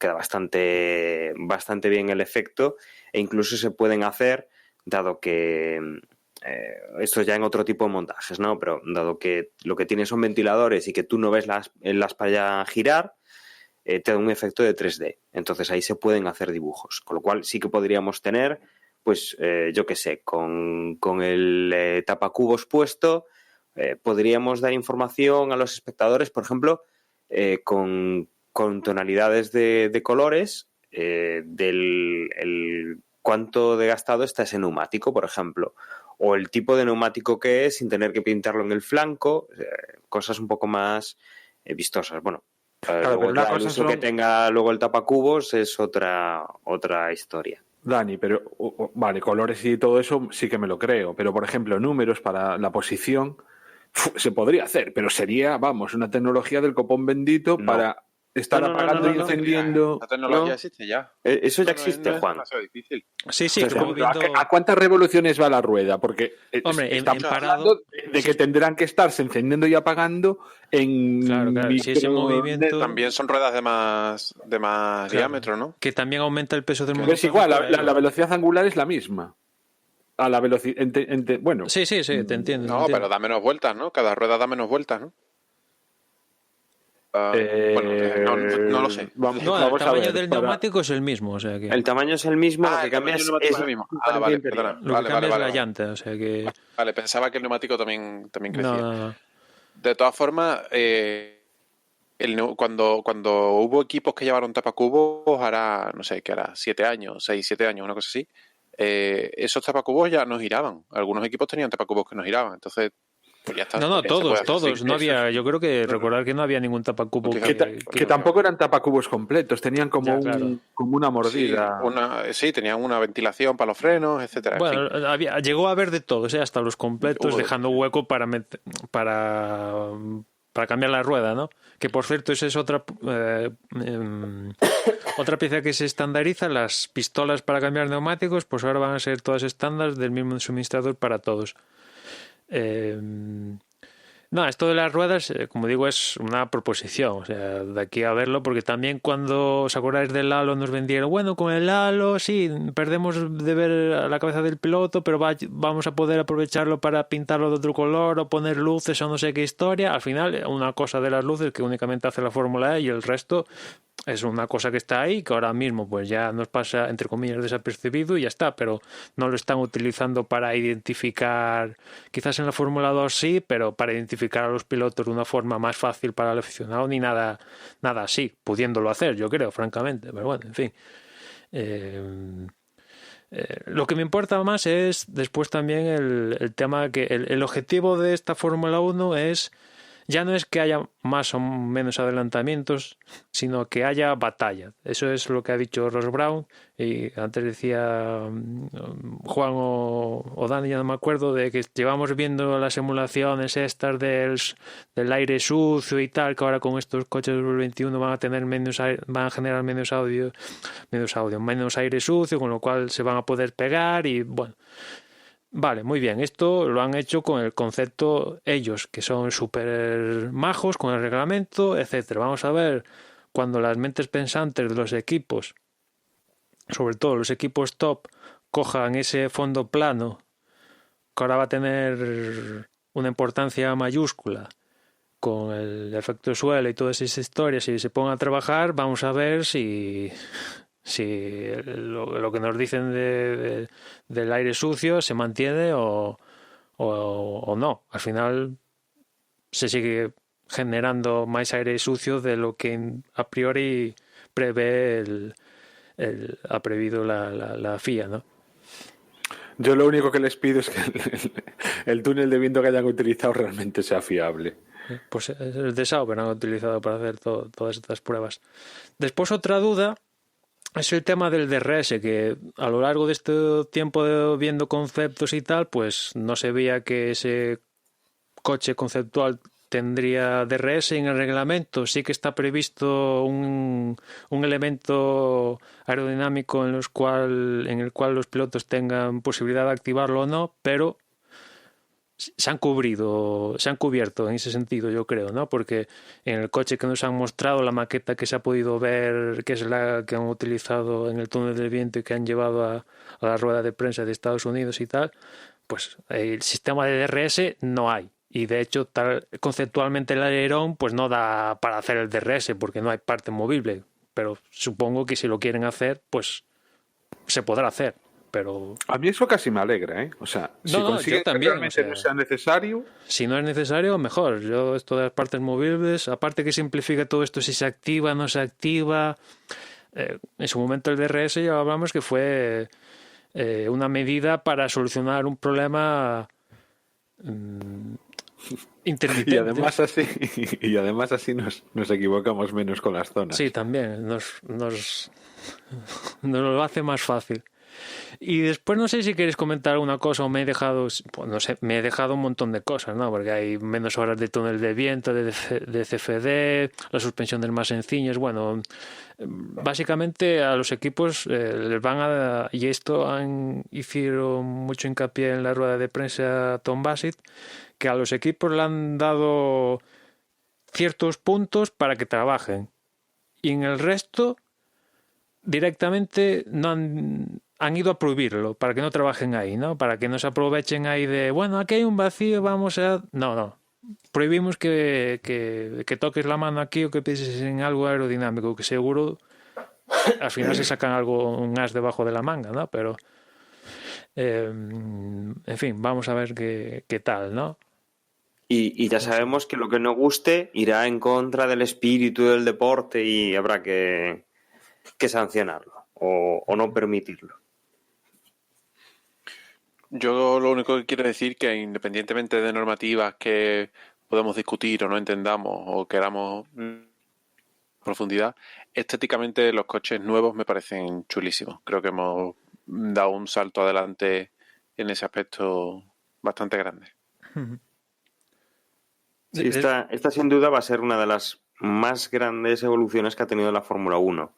bastante bien el efecto, e incluso se pueden hacer, dado que esto ya en otro tipo de montajes, ¿no? Pero dado que lo que tiene son ventiladores y que tú no ves las para girar, te da un efecto de 3D. Entonces ahí se pueden hacer dibujos, con lo cual sí que podríamos tener, pues yo qué sé, con el tapacubos puesto, podríamos dar información a los espectadores, por ejemplo, con tonalidades de colores del cuánto de gastado está ese neumático, por ejemplo, o el tipo de neumático que es sin tener que pintarlo en el flanco, cosas un poco más vistosas. Bueno, claro, luego ya el uso que tenga luego el tapacubos es otra historia. Dani, pero vale, colores y todo eso sí que me lo creo, pero por ejemplo números para la posición se podría hacer, pero sería, vamos, una tecnología del copón bendito para estar apagando y encendiendo. La tecnología existe ya. Eso ya existe, no es Juan. demasiado difícil. Sí, O sea, como viendo... ¿A cuántas revoluciones va la rueda? Porque Hombre, estamos en parado... hablando de que tendrán que estarse encendiendo y apagando en Claro, si ese movimiento... También son ruedas de más diámetro, ¿no? Que también aumenta el peso del Pero motor. es igual, la velocidad angular es la misma. A la velocidad... bueno. Sí, te entiendo. No, pero da menos vueltas, ¿no? Cada rueda da menos vueltas, ¿no? Bueno, no lo sé. No, el tamaño del neumático es el mismo, o sea que... El tamaño es el mismo, lo que cambia es el mismo. Vale, perdona. Lo que cambia es la llanta, o sea que... Vale, pensaba que el neumático también crecía. No. De todas formas, cuando hubo equipos que llevaron tapacubos, hará, no sé, ¿qué hará? 7 años, 6, 7 años, una cosa así. Esos tapacubos ya no giraban. Algunos equipos tenían tapacubos que no giraban, entonces... Pues ya está, todos. No había, yo creo que recordar que no había ningún tapacubo que tampoco eran tapacubos completos, tenían como como una mordida. Sí, tenían una ventilación para los frenos, etcétera. Bueno, llegó a haber de todo, hasta los completos, Hubo dejando hueco para para cambiar la rueda, ¿no? Que por cierto, esa es otra otra pieza que se estandariza. Las pistolas para cambiar neumáticos, pues ahora van a ser todas estándar del mismo suministrador para todos. No, esto de las ruedas, como digo, es una proposición, o sea, de aquí a verlo, porque también cuando os acordáis del halo nos vendieron, bueno, con el halo sí, perdemos de ver a la cabeza del piloto, pero vamos a poder aprovecharlo para pintarlo de otro color o poner luces o no sé qué historia. Al final, una cosa de las luces que únicamente hace la Fórmula E y el resto es una cosa que está ahí, que ahora mismo pues ya nos pasa, entre comillas, desapercibido y ya está, pero no lo están utilizando para identificar, quizás en la Fórmula 2 sí, pero para identificar a los pilotos de una forma más fácil para el aficionado, ni nada así, pudiéndolo hacer, yo creo, francamente, pero bueno, en fin. Lo que me importa más es después también el tema que el objetivo de esta Fórmula 1 es ya no es que haya más o menos adelantamientos, sino que haya batalla. Eso es lo que ha dicho Ross Brown. Y antes decía Juan o Dani, ya no me acuerdo, de que llevamos viendo las emulaciones estas del aire sucio y tal, que ahora con estos coches 2021 van a tener van a generar menos aire sucio, con lo cual se van a poder pegar y bueno. Vale, muy bien. Esto lo han hecho con el concepto ellos, que son súper majos con el reglamento, etcétera. Vamos a ver cuando las mentes pensantes de los equipos, sobre todo los equipos top, cojan ese fondo plano, que ahora va a tener una importancia mayúscula con el efecto suelo y todas esas historias, y se pongan a trabajar, vamos a ver si lo que nos dicen del aire sucio se mantiene o no. Al final se sigue generando más aire sucio de lo que a priori prevé ha previsto la FIA, ¿no? Yo lo único que les pido es que el túnel de viento que hayan utilizado realmente sea fiable. Pues es el de Sauber han utilizado para hacer todas estas pruebas. Después otra duda es el tema del DRS, que a lo largo de este tiempo viendo conceptos y tal, pues no se veía que ese coche conceptual tendría DRS en el reglamento. Sí que está previsto un elemento aerodinámico en el cual los pilotos tengan posibilidad de activarlo o no, pero se han cubierto en ese sentido, yo creo, ¿no? Porque en el coche que nos han mostrado, la maqueta que se ha podido ver, que es la que han utilizado en el túnel del viento y que han llevado a la rueda de prensa de Estados Unidos y tal, pues el sistema de DRS no hay. Y de hecho, conceptualmente el alerón pues no da para hacer el DRS porque no hay parte movible. Pero supongo que si lo quieren hacer, pues se podrá hacer. Pero a mí eso casi me alegra, ¿eh? O sea, si consiguen que realmente no sea necesario. Si no es necesario, mejor. Yo esto de las partes movibles, aparte que simplifica todo esto, si se activa, no se activa. En su momento el DRS ya hablamos que fue una medida para solucionar un problema intermitente. Y además así nos equivocamos menos con las zonas. Sí, también nos lo hace más fácil. Y después no sé si queréis comentar alguna cosa o me he dejado, pues no sé, me he dejado un montón de cosas, ¿no? Porque hay menos horas de túnel de viento, de CFD, la suspensión del más sencillas. Bueno, básicamente a los equipos les van a, y esto hicieron mucho hincapié en la rueda de prensa Tom Bassett, que a los equipos le han dado ciertos puntos para que trabajen y en el resto directamente no han ido a prohibirlo para que no trabajen ahí, ¿no? Para que no se aprovechen ahí de, bueno, aquí hay un vacío, vamos a... No. Prohibimos que toques la mano aquí o que pienses en algo aerodinámico, que seguro al final se sacan un as debajo de la manga, ¿no? Pero, en fin, vamos a ver qué tal, ¿no? Y ya sabemos que lo que no guste irá en contra del espíritu del deporte y habrá que sancionarlo o no permitirlo. Yo lo único que quiero decir que independientemente de normativas que podemos discutir o no entendamos o queramos profundidad, estéticamente los coches nuevos me parecen chulísimos. Creo que hemos dado un salto adelante en ese aspecto bastante grande. Sí, esta sin duda va a ser una de las más grandes evoluciones que ha tenido la Fórmula 1.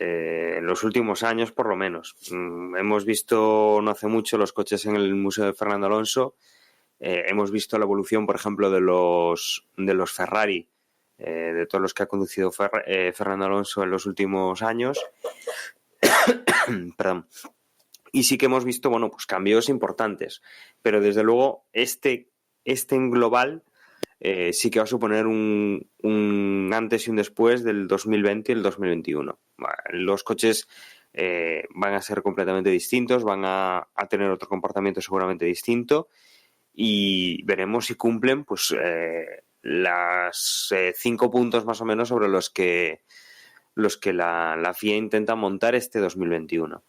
En los últimos años, por lo menos. Hemos visto no hace mucho los coches en el Museo de Fernando Alonso. Hemos visto la evolución, por ejemplo, de los Ferrari, de todos los que ha conducido Fernando Alonso en los últimos años. Perdón. Y sí que hemos visto, bueno, pues cambios importantes. Pero desde luego, este en global sí que va a suponer un antes y un después del 2020 y el 2021. Los coches van a ser completamente distintos, van a tener otro comportamiento seguramente distinto y veremos si cumplen pues las 5 puntos más o menos sobre los que la FIA intenta montar este 2021.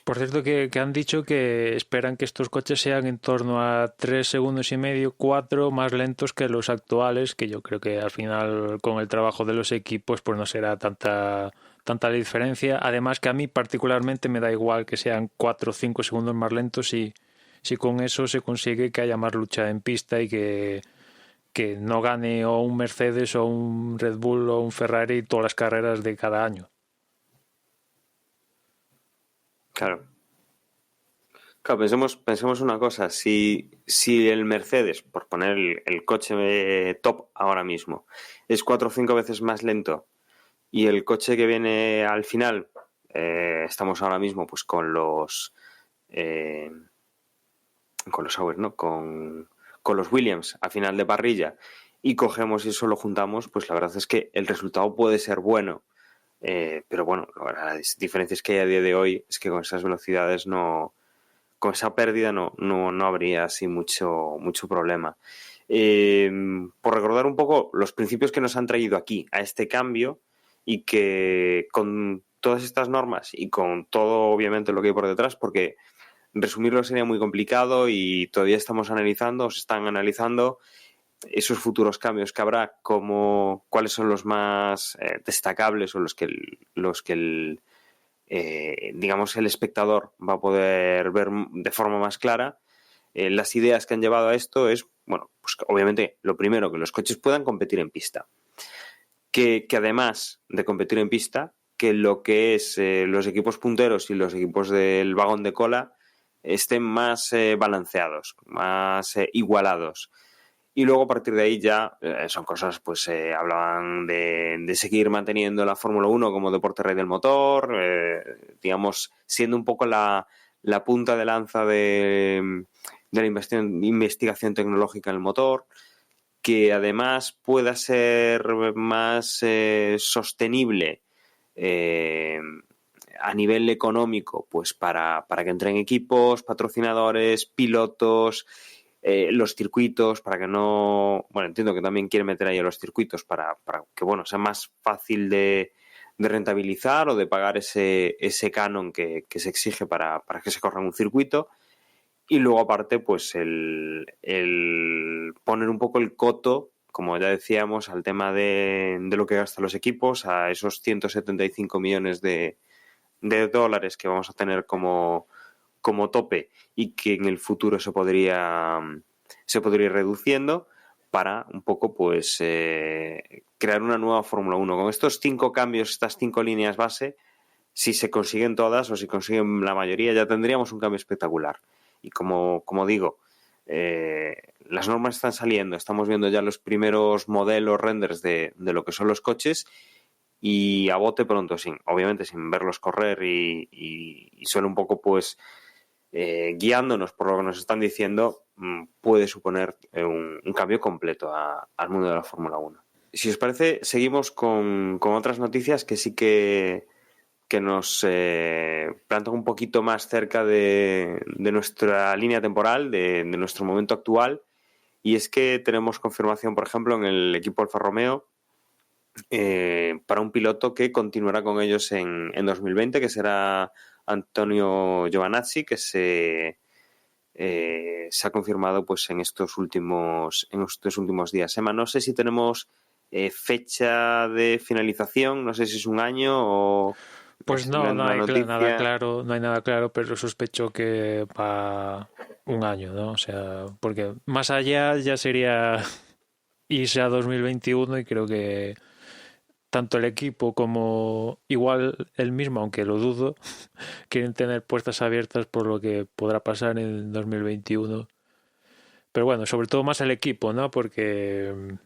Por cierto, que han dicho que esperan que estos coches sean en torno a 3 segundos y medio, 4 más lentos que los actuales, que yo creo que al final con el trabajo de los equipos pues no será tanta la diferencia. Además que a mí particularmente me da igual que sean 4 o 5 segundos más lentos si con eso se consigue que haya más lucha en pista y que no gane o un Mercedes o un Red Bull o un Ferrari todas las carreras de cada año. Claro, pensemos una cosa, si el Mercedes, por poner el coche top ahora mismo, es 4 o 5 veces más lento y el coche que viene al final, estamos ahora mismo pues con los Sauber, ¿no? Con los Williams a final de parrilla y cogemos y eso lo juntamos, pues la verdad es que el resultado puede ser bueno. Pero bueno, las diferencias que hay a día de hoy es que con esas velocidades con esa pérdida no habría así mucho problema. Por recordar un poco los principios que nos han traído aquí a este cambio y que con todas estas normas y con todo obviamente lo que hay por detrás, porque resumirlo sería muy complicado y todavía estamos analizando, se están analizando esos futuros cambios que habrá, cuáles son los más destacables o los que digamos el espectador va a poder ver de forma más clara. Las ideas que han llevado a esto es, bueno, pues obviamente lo primero, que los coches puedan competir en pista, que además de competir en pista, que lo que es los equipos punteros y los equipos del vagón de cola estén más balanceados, más igualados. Y luego a partir de ahí ya son cosas, pues hablaban de seguir manteniendo la Fórmula 1 como deporte rey del motor, digamos, siendo un poco la punta de lanza de la investigación tecnológica en el motor, que además pueda ser más sostenible a nivel económico, pues para que entren equipos, patrocinadores, pilotos, los circuitos, para que no... Bueno, entiendo que también quiere meter ahí a los circuitos para que, bueno, sea más fácil de rentabilizar o de pagar ese canon que se exige para que se corra en un circuito. Y luego, aparte, pues el poner un poco el coto, como ya decíamos, al tema de lo que gastan los equipos, a esos 175 millones de dólares que vamos a tener como tope y que en el futuro se podría ir reduciendo para un poco pues crear una nueva Fórmula 1. Con estos 5 cambios, estas 5 líneas base, si se consiguen todas o si consiguen la mayoría, ya tendríamos un cambio espectacular. Y como digo, las normas están saliendo, estamos viendo ya los primeros modelos renders de lo que son los coches y a bote pronto, obviamente sin verlos correr y solo un poco pues guiándonos por lo que nos están diciendo, puede suponer un cambio completo al mundo de la Fórmula 1. Si os parece, seguimos con otras noticias que sí que nos plantan un poquito más cerca de nuestra línea temporal, de nuestro momento actual, y es que tenemos confirmación, por ejemplo, en el equipo Alfa Romeo para un piloto que continuará con ellos en 2020, que será Antonio Giovinazzi, que se ha confirmado pues en estos últimos días. Emma, no sé si tenemos fecha de finalización, no sé si es un año o... Pues no hay nada claro, pero sospecho que va un año, ¿no? O sea, porque más allá ya sería irse a 2021 y creo que tanto el equipo como igual él mismo, aunque lo dudo, quieren tener puertas abiertas por lo que podrá pasar en 2021. Pero bueno, sobre todo más el equipo, ¿no? Porque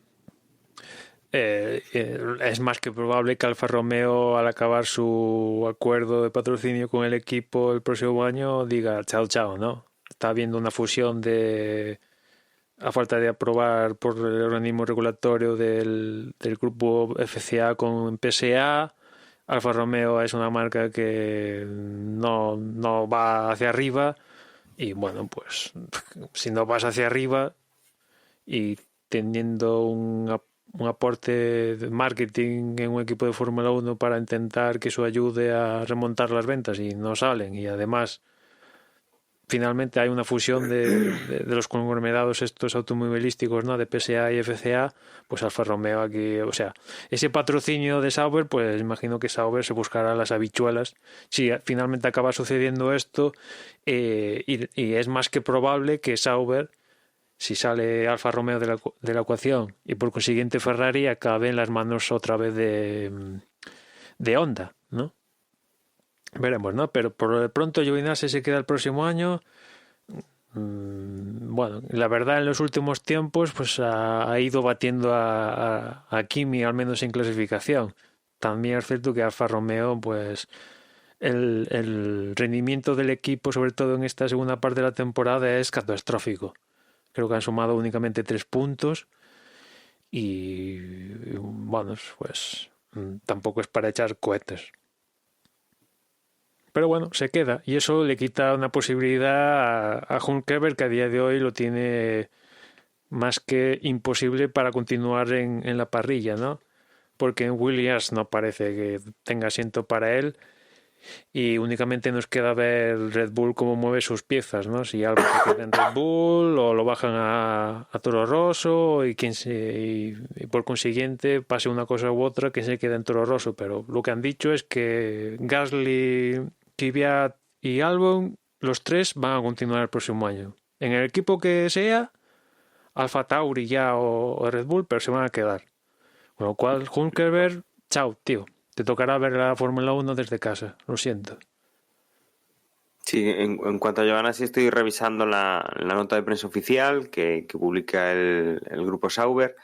es más que probable que Alfa Romeo, al acabar su acuerdo de patrocinio con el equipo el próximo año, diga chao, chao, ¿no? Está habiendo una fusión a falta de aprobar por el organismo regulatorio del grupo FCA con PSA. Alfa Romeo es una marca que no va hacia arriba y bueno, pues si no vas hacia arriba y teniendo un aporte de marketing en un equipo de Fórmula 1 para intentar que eso ayude a remontar las ventas y no salen, y además finalmente hay una fusión de los conglomerados estos automovilísticos, ¿no? De PSA y FCA, pues Alfa Romeo aquí, o sea, ese patrocinio de Sauber, pues imagino que Sauber se buscará las habichuelas si finalmente acaba sucediendo esto, y es más que probable que Sauber, si sale Alfa Romeo de la ecuación y por consiguiente Ferrari, acabe en las manos otra vez de Honda, ¿no? Veremos, ¿no? Pero por lo de pronto Giovinazzi se queda el próximo año. Bueno, la verdad en los últimos tiempos pues ha ido batiendo a Kimi, al menos en clasificación. También es cierto que Alfa Romeo, pues el rendimiento del equipo, sobre todo en esta segunda parte de la temporada, es catastrófico. Creo que han sumado únicamente 3 puntos y bueno, pues tampoco es para echar cohetes. Pero bueno, se queda y eso le quita una posibilidad a Hulkenberg, que a día de hoy lo tiene más que imposible para continuar en la parrilla, ¿no? Porque en Williams no parece que tenga asiento para él y únicamente nos queda ver Red Bull cómo mueve sus piezas, ¿no? Si algo se queda en Red Bull o lo bajan a Toro Rosso y por consiguiente pase una cosa u otra que se quede en Toro Rosso, pero lo que han dicho es que Gasly, Kvyat y Albon, los 3 van a continuar el próximo año. En el equipo que sea, Alfa Tauri ya o Red Bull, pero se van a quedar. Con lo cual, Hulkenberg, chao, tío. Te tocará ver la Fórmula 1 desde casa, lo siento. Sí, en cuanto a Giovinazzi, estoy revisando la nota de prensa oficial que publica el grupo Sauber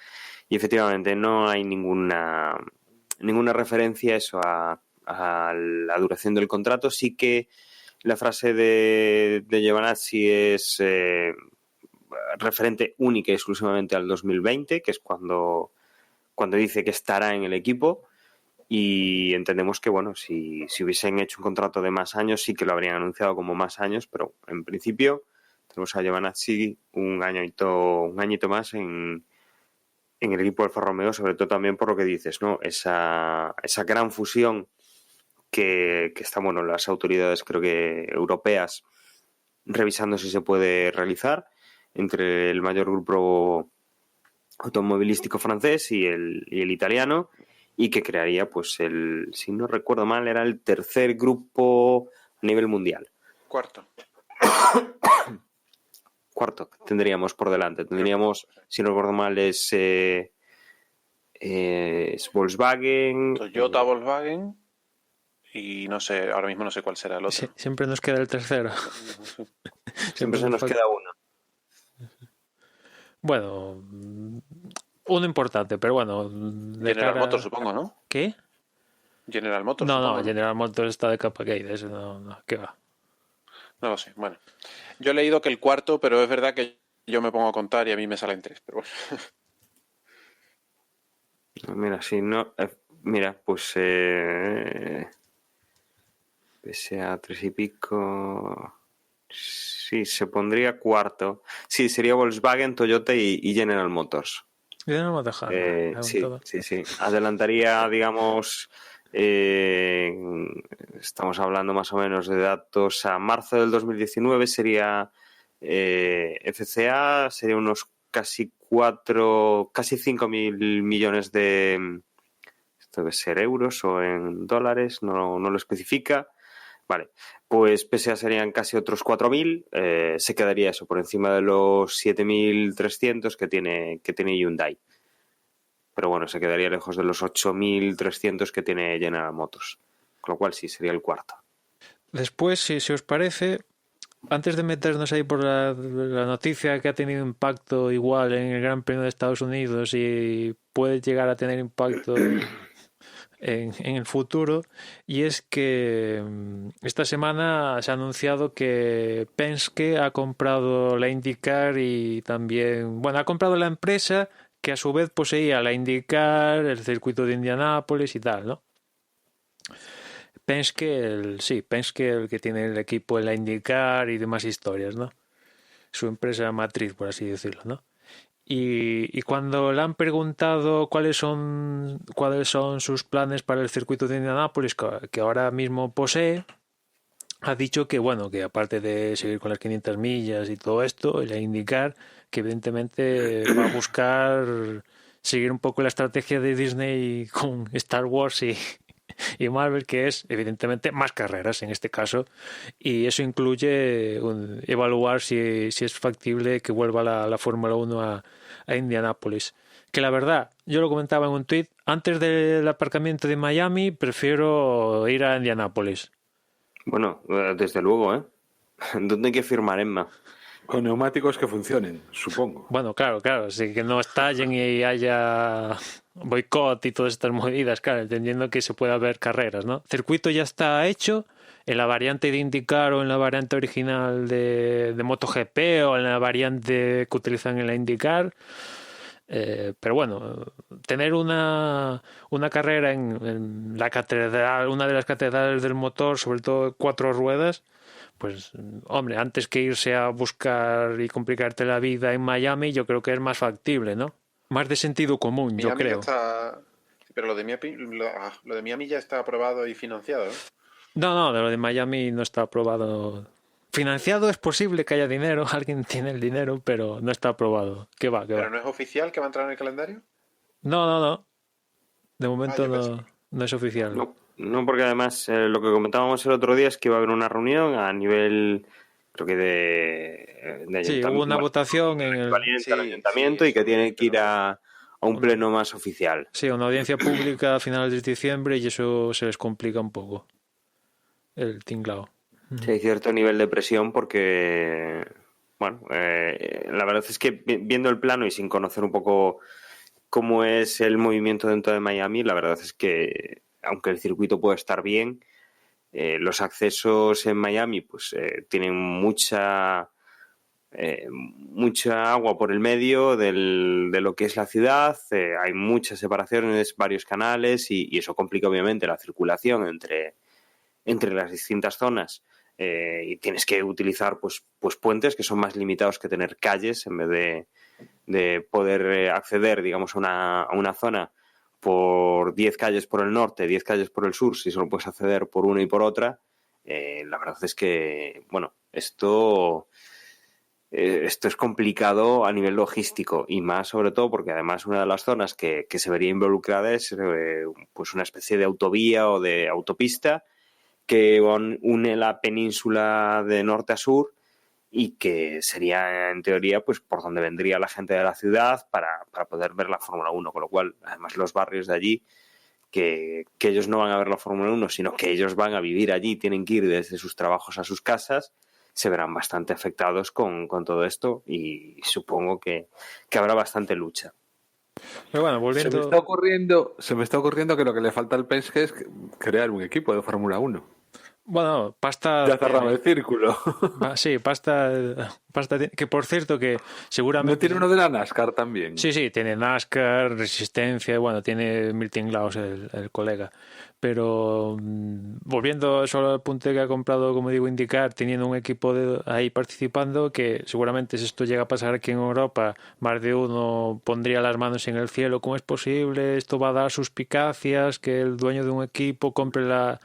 y efectivamente no hay ninguna referencia a eso, a la duración del contrato. Sí que la frase de Giovinazzi es referente única y exclusivamente al 2020, que es cuando dice que estará en el equipo. Y entendemos que, bueno, si hubiesen hecho un contrato de más años, sí que lo habrían anunciado como más años, pero en principio tenemos a Giovinazzi un añito más en el equipo del Alfa Romeo, sobre todo también por lo que dices, ¿no? Esa gran fusión que están, bueno, las autoridades, creo que europeas, revisando si se puede realizar entre el mayor grupo automovilístico francés y el italiano, y que crearía, pues, si no recuerdo mal, era el tercer grupo a nivel mundial. Cuarto tendríamos por delante. Tendríamos, si no recuerdo mal, es Volkswagen, Toyota, Volkswagen y no sé, ahora mismo no sé cuál será el otro. Sí, siempre nos queda el tercero. siempre se nos queda uno. Bueno, uno importante, pero bueno. General Motors, supongo, ¿no? ¿Qué? General Motors. No, General Motors está de capa caída, eso no, ¿qué va? No lo sé, bueno. Yo he leído que el cuarto, pero es verdad que yo me pongo a contar y a mí me salen 3, pero bueno. Mira, si no... mira, pues... pese a 3 y pico... Sí, se pondría cuarto. Sí, sería Volkswagen, Toyota y General Motors. General Motors, sí. Adelantaría, digamos... estamos hablando más o menos de datos a marzo del 2019, sería FCA, sería unos casi 5.000 millones de, esto debe ser euros o en dólares, no lo especifica. Vale, pues PSA serían casi otros 4.000, se quedaría eso por encima de los 7.300 que tiene Hyundai. pero bueno, se quedaría lejos de los 8.300 que tiene General Motors, con lo cual sí, sería el cuarto. Después, si os parece, antes de meternos ahí por la noticia que ha tenido impacto igual en el Gran Premio de Estados Unidos y puede llegar a tener impacto en el futuro, y es que esta semana se ha anunciado que Penske ha comprado la IndyCar y también, bueno, ha comprado la empresa que a su vez poseía la IndyCar, el circuito de Indianápolis y tal, ¿no? Penske, Penske, el que tiene el equipo en la IndyCar y demás historias, ¿no? Su empresa matriz, por así decirlo, ¿no? Y cuando le han preguntado cuáles son sus planes para el circuito de Indianápolis, que ahora mismo posee, ha dicho que, bueno, que aparte de seguir con las 500 millas y todo esto, el IndyCar, que evidentemente va a buscar seguir un poco la estrategia de Disney con Star Wars y Marvel, que es evidentemente más carreras en este caso, y eso incluye evaluar si es factible que vuelva la Fórmula 1 a Indianápolis. Que la verdad, yo lo comentaba en un tweet, antes del aparcamiento de Miami prefiero ir a Indianápolis. Bueno, desde luego, ¿eh? ¿Dónde hay que firmar, Emma? Con neumáticos que funcionen, supongo. Bueno, claro, así que no estallen y haya boicot y todas estas movidas, claro, entendiendo que se puede haber carreras, ¿no? El circuito ya está hecho en la variante de IndyCar o en la variante original de MotoGP o en la variante que utilizan en la IndyCar. Pero bueno, tener una carrera en la catedral, una de las catedrales del motor, sobre todo 4 ruedas, pues hombre, antes que irse a buscar y complicarte la vida en Miami, yo creo que es más factible, ¿no? Más de sentido común, Miami yo creo. Pero lo de Miami ya está aprobado y financiado, ¿no? No, de lo de Miami no está aprobado. Financiado es posible que haya dinero, alguien tiene el dinero, pero no está aprobado. ¿Qué va? ¿Pero no es oficial que va a entrar en el calendario? No. De momento yo no es oficial. No, porque además lo que comentábamos el otro día es que iba a haber una reunión a nivel, creo que de Sí, hubo una votación en el ayuntamiento y que tiene que ir a un pleno más oficial. Sí, una audiencia pública a finales de diciembre y eso se les complica un poco. El tinglao. Sí, hay cierto nivel de presión porque, bueno, la verdad es que viendo el plano y sin conocer un poco cómo es el movimiento dentro de Miami, la verdad es que, aunque el circuito puede estar bien, los accesos en Miami pues tienen mucha agua por el medio de lo que es la ciudad, hay muchas separaciones, varios canales y eso complica obviamente la circulación entre las distintas zonas. Y tienes que utilizar pues puentes que son más limitados que tener calles en vez de poder acceder, digamos, a una zona por 10 calles por el norte, 10 calles por el sur, si solo puedes acceder por una y por otra. La verdad es que, bueno, esto es complicado a nivel logístico y más sobre todo porque además una de las zonas que se vería involucrada es pues una especie de autovía o de autopista que une la península de norte a sur y que sería, en teoría, pues por donde vendría la gente de la ciudad para poder ver la Fórmula 1, con lo cual, además, los barrios de allí, que ellos no van a ver la Fórmula 1, sino que ellos van a vivir allí, tienen que ir desde sus trabajos a sus casas, se verán bastante afectados con todo esto y supongo que habrá bastante lucha. Pero bueno, volviendo... Se me está ocurriendo que lo que le falta al Penske es crear un equipo de Fórmula 1. Bueno, pasta... Ya cerraba el círculo. Sí, pasta... Que por cierto que seguramente... ¿No tiene uno de la NASCAR también? Sí, tiene NASCAR, Resistencia, bueno, tiene Milton Glaus, el colega. Pero volviendo solo al punto de que ha comprado, como digo, IndyCar, teniendo un equipo ahí participando, que seguramente si esto llega a pasar aquí en Europa, más de uno pondría las manos en el cielo. ¿Cómo es posible? Esto va a dar suspicacias, que el dueño de un equipo compre la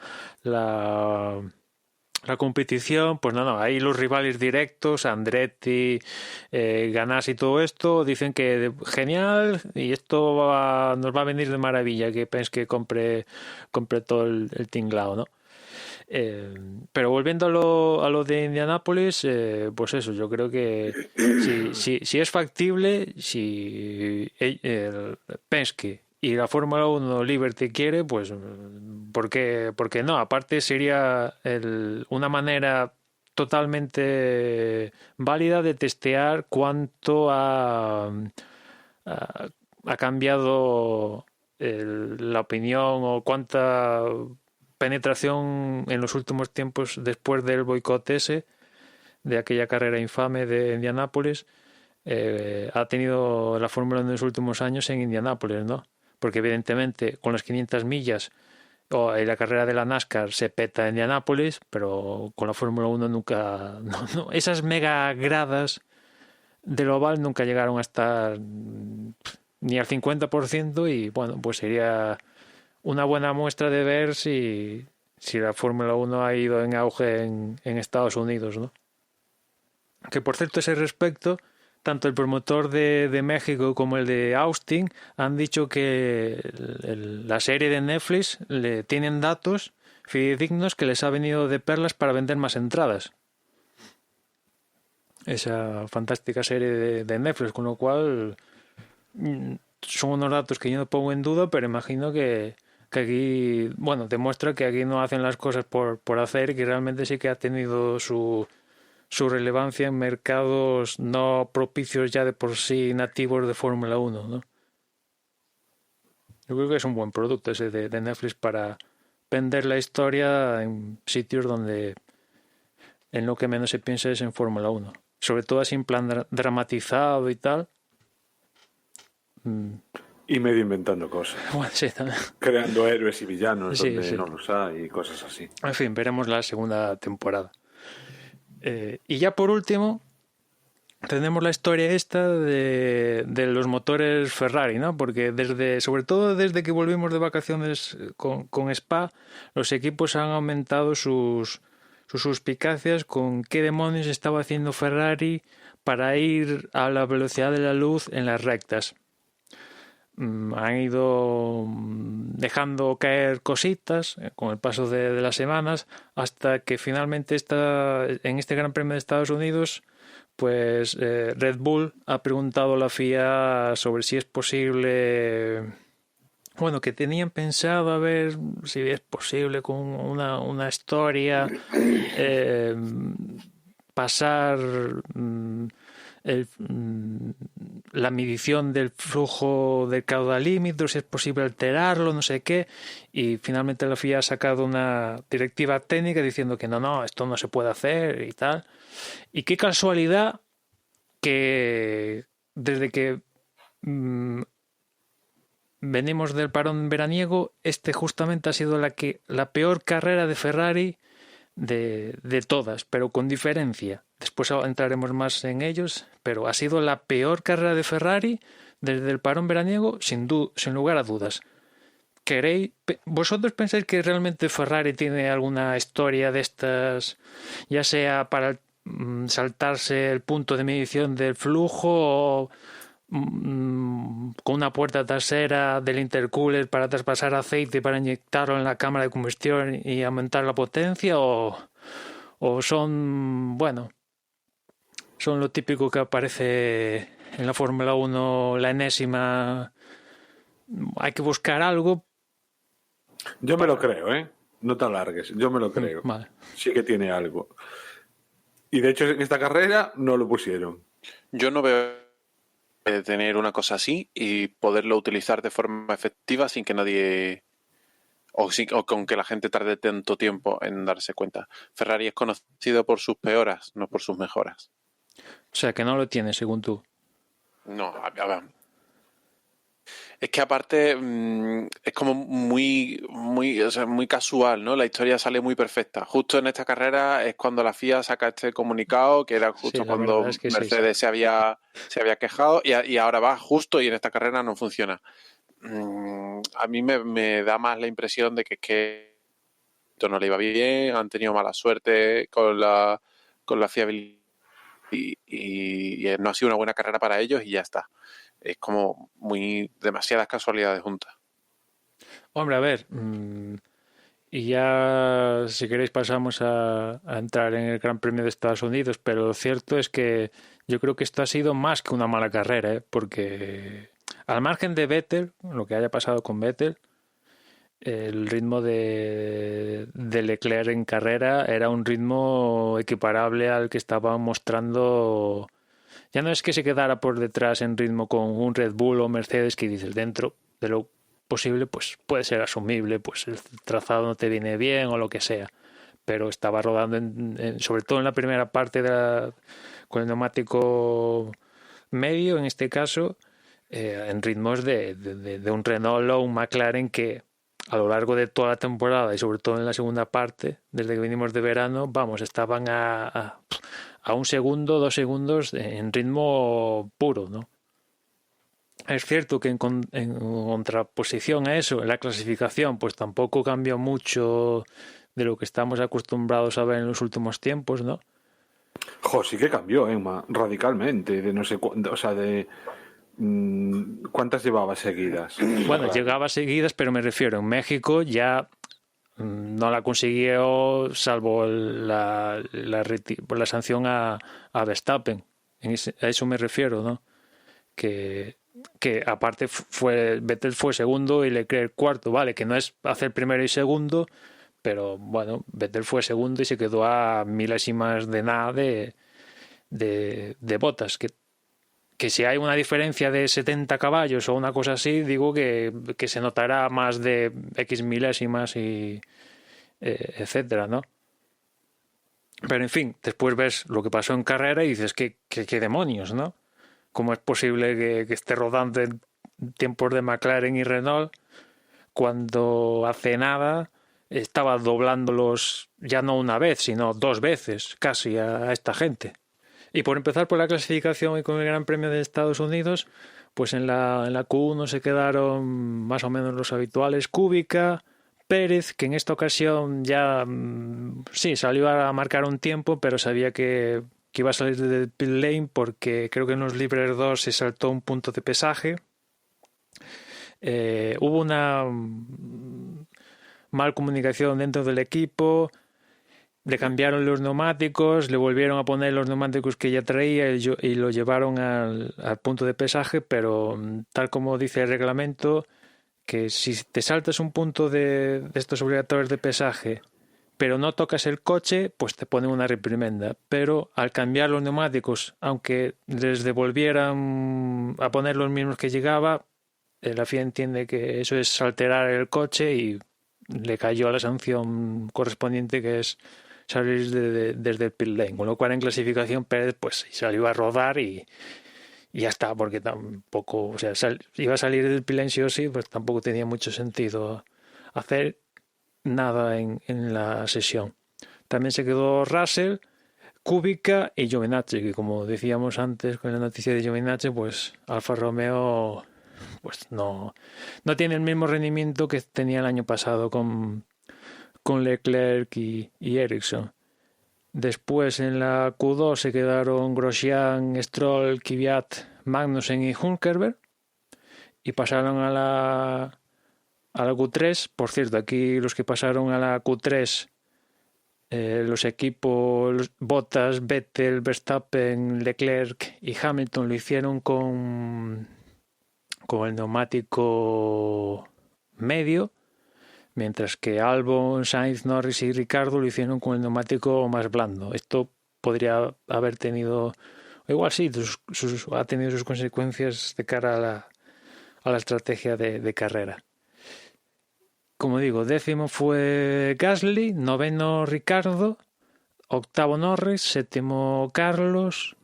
competición. Pues no, ahí los rivales directos, Andretti, Ganassi y todo esto, dicen que genial y esto nos va a venir de maravilla, que Penske compre todo el tinglao, ¿no? Pero volviendo a lo de Indianápolis, pues eso, yo creo que si es factible, si el Penske y la Fórmula 1 Liberty quiere, pues por qué no? Aparte sería una manera totalmente válida de testear cuánto ha cambiado la opinión o cuánta penetración en los últimos tiempos después del boicot ese de aquella carrera infame de Indianápolis ha tenido la Fórmula 1 en los últimos años en Indianápolis, ¿no? Porque evidentemente con las 500 millas o la carrera de la NASCAR se peta en Indianápolis, pero con la Fórmula 1 nunca esas mega gradas del oval nunca llegaron a estar ni al 50% y bueno, pues sería una buena muestra de ver si la Fórmula 1 ha ido en auge en Estados Unidos, ¿no? Que por cierto, a ese respecto, tanto el promotor de México como el de Austin han dicho que la serie de Netflix le tienen datos fidedignos que les ha venido de perlas para vender más entradas. Esa fantástica serie de Netflix, con lo cual son unos datos que yo no pongo en duda, pero imagino que aquí, bueno, demuestra que aquí no hacen las cosas por hacer y que realmente sí que ha tenido su relevancia en mercados no propicios ya de por sí nativos de Fórmula 1, ¿no? Yo creo que es un buen producto ese de Netflix para vender la historia en sitios donde en lo que menos se piensa es en Fórmula 1. Sobre todo así en plan dramatizado y tal. Y medio inventando cosas. Bueno, sí, también. Creando héroes y villanos Sí, donde sí. no los hay y cosas así. En fin, veremos la segunda temporada. Y ya por último, tenemos la historia esta de los motores Ferrari, ¿no? Porque sobre todo desde que volvimos de vacaciones con Spa, los equipos han aumentado sus suspicacias con qué demonios estaba haciendo Ferrari para ir a la velocidad de la luz en las rectas. Han ido dejando caer cositas con el paso de las semanas hasta que finalmente en este Gran Premio de Estados Unidos pues Red Bull ha preguntado a la FIA sobre si es posible, bueno, que tenían pensado a ver si es posible con una historia pasar la medición del flujo del caudal límite, si es posible alterarlo, no sé qué, y finalmente la FIA ha sacado una directiva técnica diciendo que no, esto no se puede hacer y tal. Y qué casualidad que desde que venimos del parón veraniego, justamente ha sido la peor carrera de Ferrari de todas, pero con diferencia. Después entraremos más en ellos, pero ha sido la peor carrera de Ferrari desde el parón veraniego, sin lugar a dudas. ¿Vosotros pensáis que realmente Ferrari tiene alguna historia de estas, ya sea para saltarse el punto de medición del flujo o con una puerta trasera del intercooler para traspasar aceite para inyectarlo en la cámara de combustión y aumentar la potencia, o son, bueno, son lo típico que aparece en la Fórmula 1, la enésima, hay que buscar algo? Yo me lo creo, ¿eh? No te alargues, yo me lo creo. Vale. Sí que tiene algo. Y de hecho en esta carrera no lo pusieron. Yo no veo tener una cosa así y poderlo utilizar de forma efectiva sin que nadie o con que la gente tarde tanto tiempo en darse cuenta. Ferrari es conocido por sus peoras, no por sus mejoras. O sea, que no lo tiene, según tú. No, a ver. Es que aparte es como muy casual, ¿no? La historia sale muy perfecta. Justo en esta carrera es cuando la FIA saca este comunicado, que era justo cuando es que Mercedes se había quejado y ahora va justo y en esta carrera no funciona. A mí me da más la impresión de que esto no le iba bien, han tenido mala suerte con la fiabilidad y no ha sido una buena carrera para ellos y ya está. Es como demasiadas casualidades juntas. Hombre, a ver, y ya, si queréis, pasamos a entrar en el Gran Premio de Estados Unidos, pero lo cierto es que yo creo que esto ha sido más que una mala carrera, porque al margen de Vettel, lo que haya pasado con Vettel, el ritmo de Leclerc en carrera era un ritmo equiparable al que estaba mostrando. Ya no es que se quedara por detrás en ritmo con un Red Bull o Mercedes, que dices, dentro de lo posible, pues puede ser asumible, pues el trazado no te viene bien o lo que sea, pero estaba rodando sobre todo en la primera parte con el neumático medio, en este caso, en ritmos de un Renault o un McLaren que a lo largo de toda la temporada y sobre todo en la segunda parte, desde que venimos de verano, estaban a 1 segundo, 2 segundos en ritmo puro, ¿no? Es cierto que en contraposición a eso, en la clasificación, pues tampoco cambió mucho de lo que estamos acostumbrados a ver en los últimos tiempos, ¿no? Sí que cambió, Emma, radicalmente, de no sé cuánto, o sea, de ¿cuántas llevaba seguidas? Bueno, llegaba seguidas, pero me refiero, en México ya no la consiguió, salvo la sanción a Verstappen. A eso me refiero, ¿no? Que aparte Vettel fue segundo y Leclerc cuarto, vale, que no es hacer primero y segundo, pero bueno, Vettel fue segundo y se quedó a milésimas de nada de Bottas, que si hay una diferencia de 70 caballos o una cosa así, digo que se notará más de X milésimas y etcétera, ¿no? Pero en fin, después ves lo que pasó en carrera y dices, ¿qué demonios, ¿no? ¿Cómo es posible que esté rodando en tiempos de McLaren y Renault cuando hace nada estaba doblándolos ya no una vez, sino 2 veces casi a esta gente? Y por empezar por la clasificación y con el Gran Premio de Estados Unidos, pues en la Q1 se quedaron más o menos los habituales: Kubica, Pérez, que en esta ocasión ya sí salió a marcar un tiempo, pero sabía que iba a salir del pit lane porque creo que en los libres 2 se saltó un punto de pesaje. Hubo una mal comunicación dentro del equipo, le cambiaron los neumáticos, le volvieron a poner los neumáticos que ya traía y lo llevaron al punto de pesaje, pero tal como dice el reglamento, que si te saltas un punto de estos obligatorios de pesaje pero no tocas el coche, pues te ponen una reprimenda. Pero al cambiar los neumáticos, aunque les devolvieran a poner los mismos que llegaba, la FIA entiende que eso es alterar el coche y le cayó la sanción correspondiente, que es salir desde el pit lane. Con lo cual en clasificación Pérez pues salió a rodar y ya está, porque tampoco, o sea, iba a salir del pit lane sí o sí, pues tampoco tenía mucho sentido hacer nada en la sesión. También se quedó Russell, Kubica y Giovinazzi, que como decíamos antes con la noticia de Giovinazzi, pues Alfa Romeo pues no tiene el mismo rendimiento que tenía el año pasado con Leclerc y Ericsson. Después en la Q2 se quedaron Grosjean, Stroll, Kvyat, Magnussen y Hülkenberg y pasaron a la Q3. Por cierto, aquí los que pasaron a la Q3, los equipos Bottas, Vettel, Verstappen, Leclerc y Hamilton lo hicieron con el neumático medio, mientras que Albon, Sainz, Norris y Ricardo lo hicieron con el neumático más blando. Esto podría haber tenido, o igual sí, ha tenido sus consecuencias de cara a la estrategia de carrera. Como digo, 10º fue Gasly, 9º Ricardo, 8º Norris, 7º Carlos,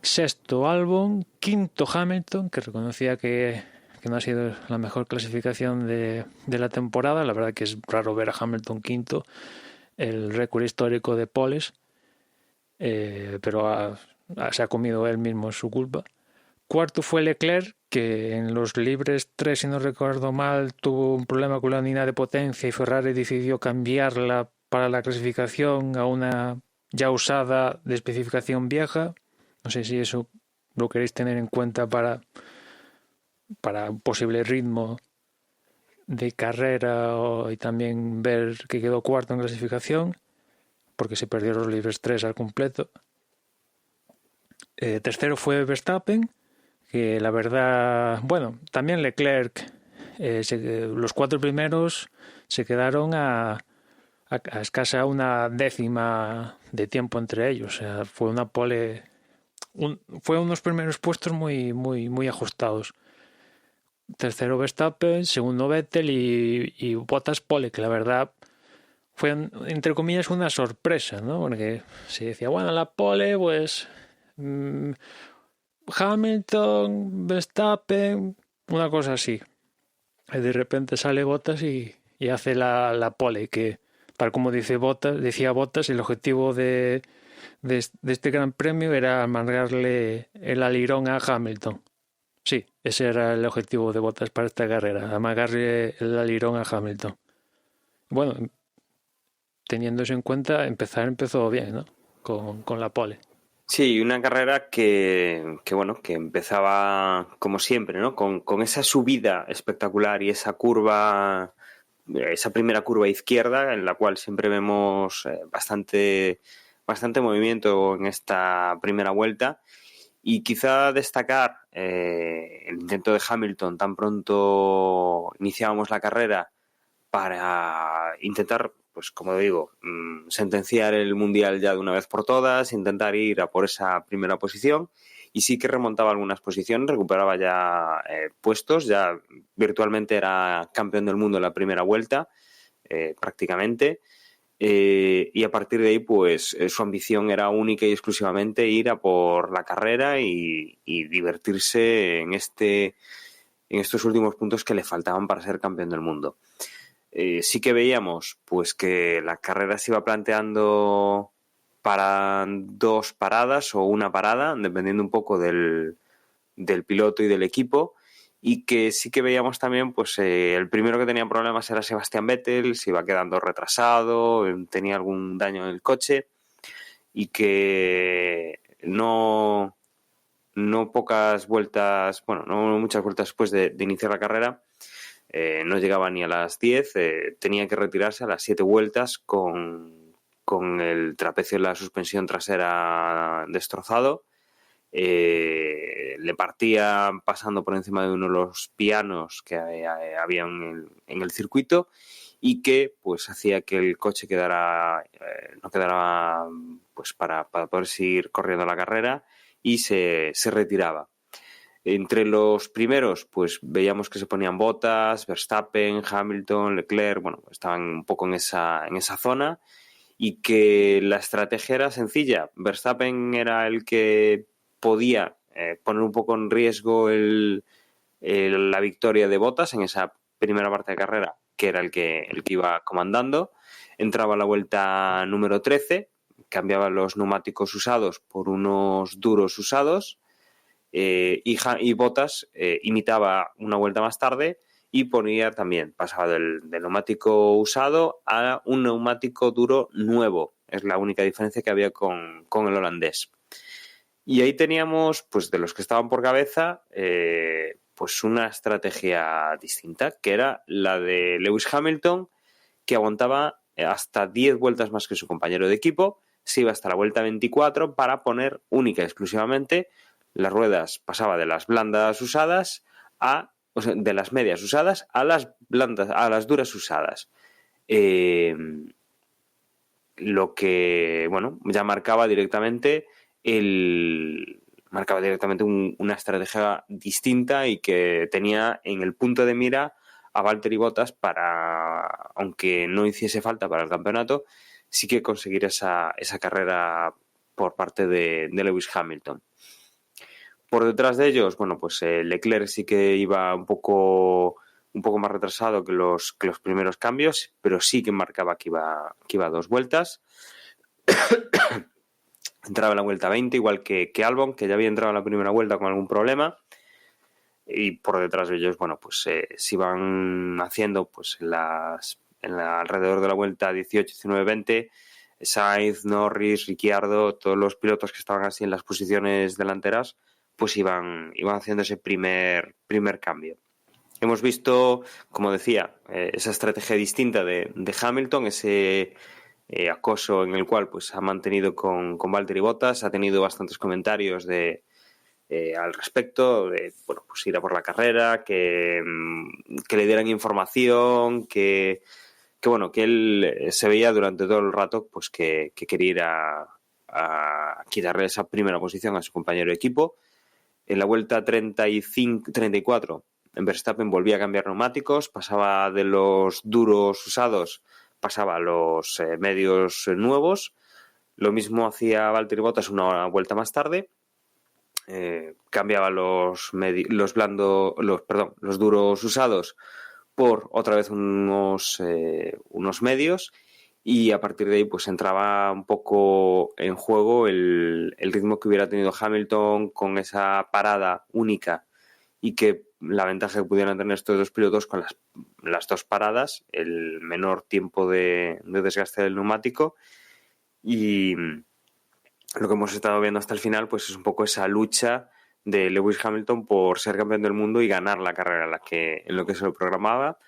6º Albon, 5º Hamilton, que reconocía que no ha sido la mejor clasificación de la temporada. La verdad que es raro ver a Hamilton 5º, el récord histórico de poles, pero se ha comido él mismo, su culpa. 4º fue Leclerc, que en los libres 3, si no recuerdo mal, tuvo un problema con la unidad de potencia y Ferrari decidió cambiarla para la clasificación a una ya usada de especificación vieja. No sé si eso lo queréis tener en cuenta para un posible ritmo de carrera y también ver que quedó cuarto en clasificación, porque se perdió los libres 3 al completo. Tercero fue Verstappen, que la verdad, bueno, también Leclerc, los 4 primeros se quedaron a escasa una décima de tiempo entre ellos. O sea, fue una pole, fue unos primeros puestos muy ajustados. Tercero Verstappen, segundo Vettel y Bottas pole, que la verdad fue, entre comillas, una sorpresa, ¿no? Porque se decía, bueno, la pole, pues Hamilton, Verstappen, una cosa así. Y de repente sale Bottas y hace la pole, que tal como decía Bottas, el objetivo de este gran premio era amargarle el alirón a Hamilton. Sí, ese era el objetivo de Bottas para esta carrera, amargarle el alirón a Hamilton. Bueno, teniendo eso en cuenta, empezó bien, ¿no? Con la pole. Sí, una carrera que empezaba como siempre, ¿no? Con esa subida espectacular y esa curva, esa primera curva izquierda, en la cual siempre vemos bastante movimiento en esta primera vuelta. Y quizá destacar el intento de Hamilton tan pronto iniciábamos la carrera para intentar, pues como digo, sentenciar el Mundial ya de una vez por todas, intentar ir a por esa primera posición, y sí que remontaba algunas posiciones, recuperaba ya puestos, ya virtualmente era campeón del mundo en la primera vuelta, prácticamente, y a partir de ahí pues su ambición era única y exclusivamente ir a por la carrera y divertirse en estos últimos puntos que le faltaban para ser campeón del mundo. Sí que veíamos pues que la carrera se iba planteando para 2 paradas o una parada, dependiendo un poco del piloto y del equipo, y que sí que veíamos también pues el primero que tenía problemas era Sebastian Vettel, se iba quedando retrasado, tenía algún daño en el coche, y que no muchas vueltas después de iniciar la carrera, no llegaba ni a las 10, tenía que retirarse a las 7 vueltas con el trapecio de la suspensión trasera destrozado. Le partía pasando por encima de uno de los pianos que había en el circuito, y que pues hacía que el coche no quedara pues para poder seguir corriendo la carrera, y se retiraba. Entre los primeros, pues veíamos que se ponían Bottas, Verstappen, Hamilton, Leclerc, bueno, estaban un poco en esa zona, y que la estrategia era sencilla. Verstappen era el que podía poner un poco en riesgo la victoria de Bottas en esa primera parte de carrera, que era el que iba comandando. Entraba a la vuelta número 13, cambiaba los neumáticos usados por unos duros usados, y Bottas imitaba una vuelta más tarde y pasaba del neumático usado a un neumático duro nuevo. Es la única diferencia que había con el holandés. Y ahí teníamos, pues de los que estaban por cabeza, pues una estrategia distinta, que era la de Lewis Hamilton, que aguantaba hasta 10 vueltas más que su compañero de equipo, se iba hasta la vuelta 24 para poner única y exclusivamente las ruedas, pasaba de las blandas usadas de las medias usadas a las blandas, a las duras usadas. Lo que, bueno, ya marcaba directamente una estrategia distinta, y que tenía en el punto de mira a Valtteri Bottas para, aunque no hiciese falta para el campeonato, sí que conseguir esa carrera por parte de Lewis Hamilton. Por detrás de ellos, bueno, pues Leclerc sí que iba un poco más retrasado que los primeros cambios, pero sí que marcaba que iba 2 vueltas. Entraba en la vuelta 20, igual que Albon, que ya había entrado en la primera vuelta con algún problema. Y por detrás de ellos, bueno, pues se iban haciendo pues alrededor de la vuelta 18, 19, 20, Sainz, Norris, Ricciardo, todos los pilotos que estaban así en las posiciones delanteras, pues iban haciendo ese primer cambio. hemos visto, como decía, esa estrategia distinta de Hamilton, ese acoso en el cual pues ha mantenido con Valtteri Bottas, ha tenido bastantes comentarios al respecto, de bueno, pues ir a por la carrera, que le dieran información, que bueno, que él se veía durante todo el rato pues que quería ir a quitarle esa primera posición a su compañero de equipo. En la vuelta 34, Verstappen volvía a cambiar neumáticos, pasaba de los duros usados, pasaba a los medios nuevos. Lo mismo hacía Valtteri Bottas una vuelta más tarde. Cambiaba los duros usados por otra vez unos medios, y a partir de ahí pues entraba un poco en juego el ritmo que hubiera tenido Hamilton con esa parada única, y que la ventaja que pudieran tener estos dos pilotos con las dos paradas, el menor tiempo de desgaste del neumático. Y lo que hemos estado viendo hasta el final pues es un poco esa lucha de Lewis Hamilton por ser campeón del mundo y ganar la carrera en lo que se lo programaba,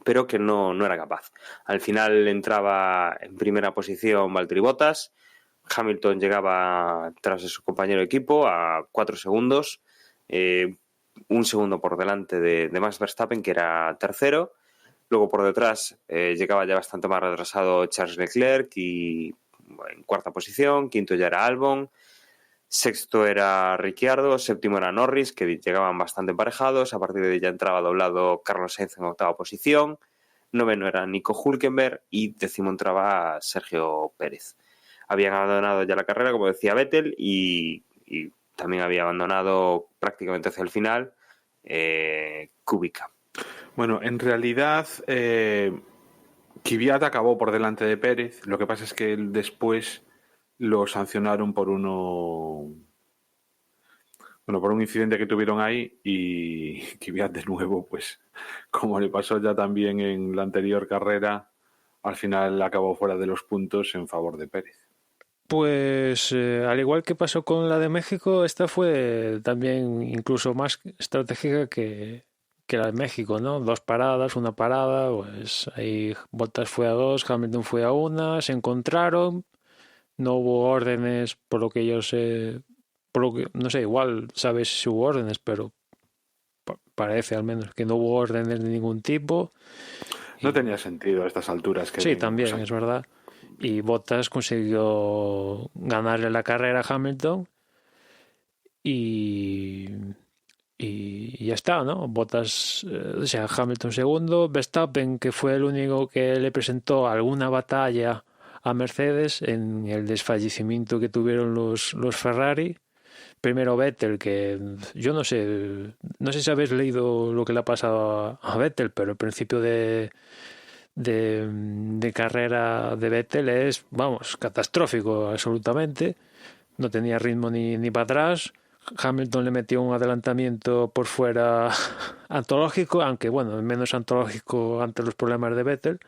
pero que no era capaz. Al final entraba en primera posición Valtteri Bottas, Hamilton llegaba tras de su compañero de equipo a 4 segundos, un segundo por delante de Max Verstappen, que era tercero. Luego por detrás llegaba ya bastante más retrasado Charles Leclerc, y en cuarta posición. Quinto ya era Albon, sexto era Ricciardo, séptimo era Norris, que llegaban bastante emparejados. A partir de ahí ya entraba doblado Carlos Sainz en octava posición, noveno era Nico Hülkenberg y décimo entraba Sergio Pérez. Habían abandonado ya la carrera, como decía Vettel, y también había abandonado prácticamente hacia el final Kubica. Bueno, en realidad Kvyat acabó por delante de Pérez. Lo que pasa es que después lo sancionaron por un incidente que tuvieron ahí, y Kvyat de nuevo, pues como le pasó ya también en la anterior carrera, al final acabó fuera de los puntos en favor de Pérez. Pues al igual que pasó con la de México, esta fue también incluso más estratégica que la de México, ¿no? 2 paradas, 1 parada, pues ahí Bottas fue a 2, Hamilton fue a 1, se encontraron, no hubo órdenes, por lo que yo sé, no sé, igual sabes si hubo órdenes, pero parece al menos que no hubo órdenes de ningún tipo. No tenía sentido a estas alturas. Sí, también, es verdad. Y Bottas consiguió ganarle la carrera a Hamilton y ya está, ¿no? Bottas, o sea, Hamilton segundo, Verstappen, que fue el único que le presentó alguna batalla a Mercedes en el desfallecimiento que tuvieron los Ferrari. Primero Vettel, que yo no sé si habéis leído lo que le ha pasado a Vettel, pero el principio de carrera de Vettel es, vamos, catastrófico absolutamente. No tenía ritmo ni para atrás. Hamilton le metió un adelantamiento por fuera antológico, aunque bueno, menos antológico ante los problemas de Vettel.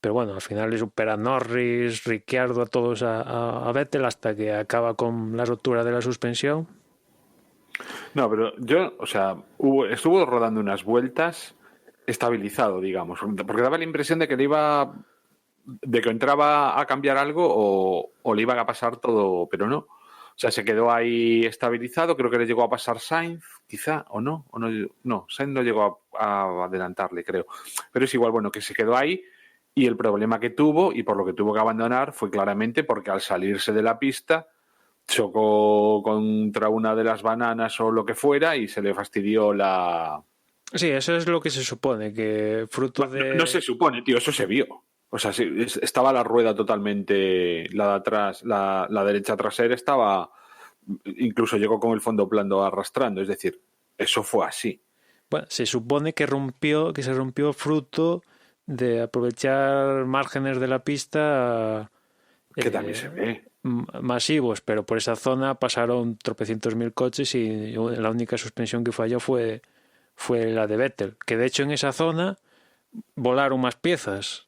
Pero bueno, al final le supera Norris, Ricciardo, a todos a Vettel, hasta que acaba con la rotura de la suspensión. No, pero estuvo rodando unas vueltas estabilizado, digamos, porque daba la impresión de que entraba a cambiar algo o le iban a pasar todo, pero no. O sea, se quedó ahí estabilizado. Creo que le llegó a pasar Sainz, quizá, o no. No, Sainz no llegó a adelantarle, creo. Pero es igual, bueno, que se quedó ahí, y el problema que tuvo, y por lo que tuvo que abandonar, fue claramente porque al salirse de la pista chocó contra una de las bananas o lo que fuera y se le fastidió la... Sí, eso es lo que se supone, que fruto de... No se supone, tío, eso se vio. O sea, sí, estaba la rueda totalmente, la de atrás, la derecha trasera estaba, incluso llegó con el fondo plano arrastrando, es decir, eso fue así. Bueno, se supone que se rompió fruto de aprovechar márgenes de la pista que también se ve masivos, pero por esa zona pasaron tropecientos mil coches y la única suspensión que falló fue la de Vettel, que de hecho en esa zona volaron más piezas.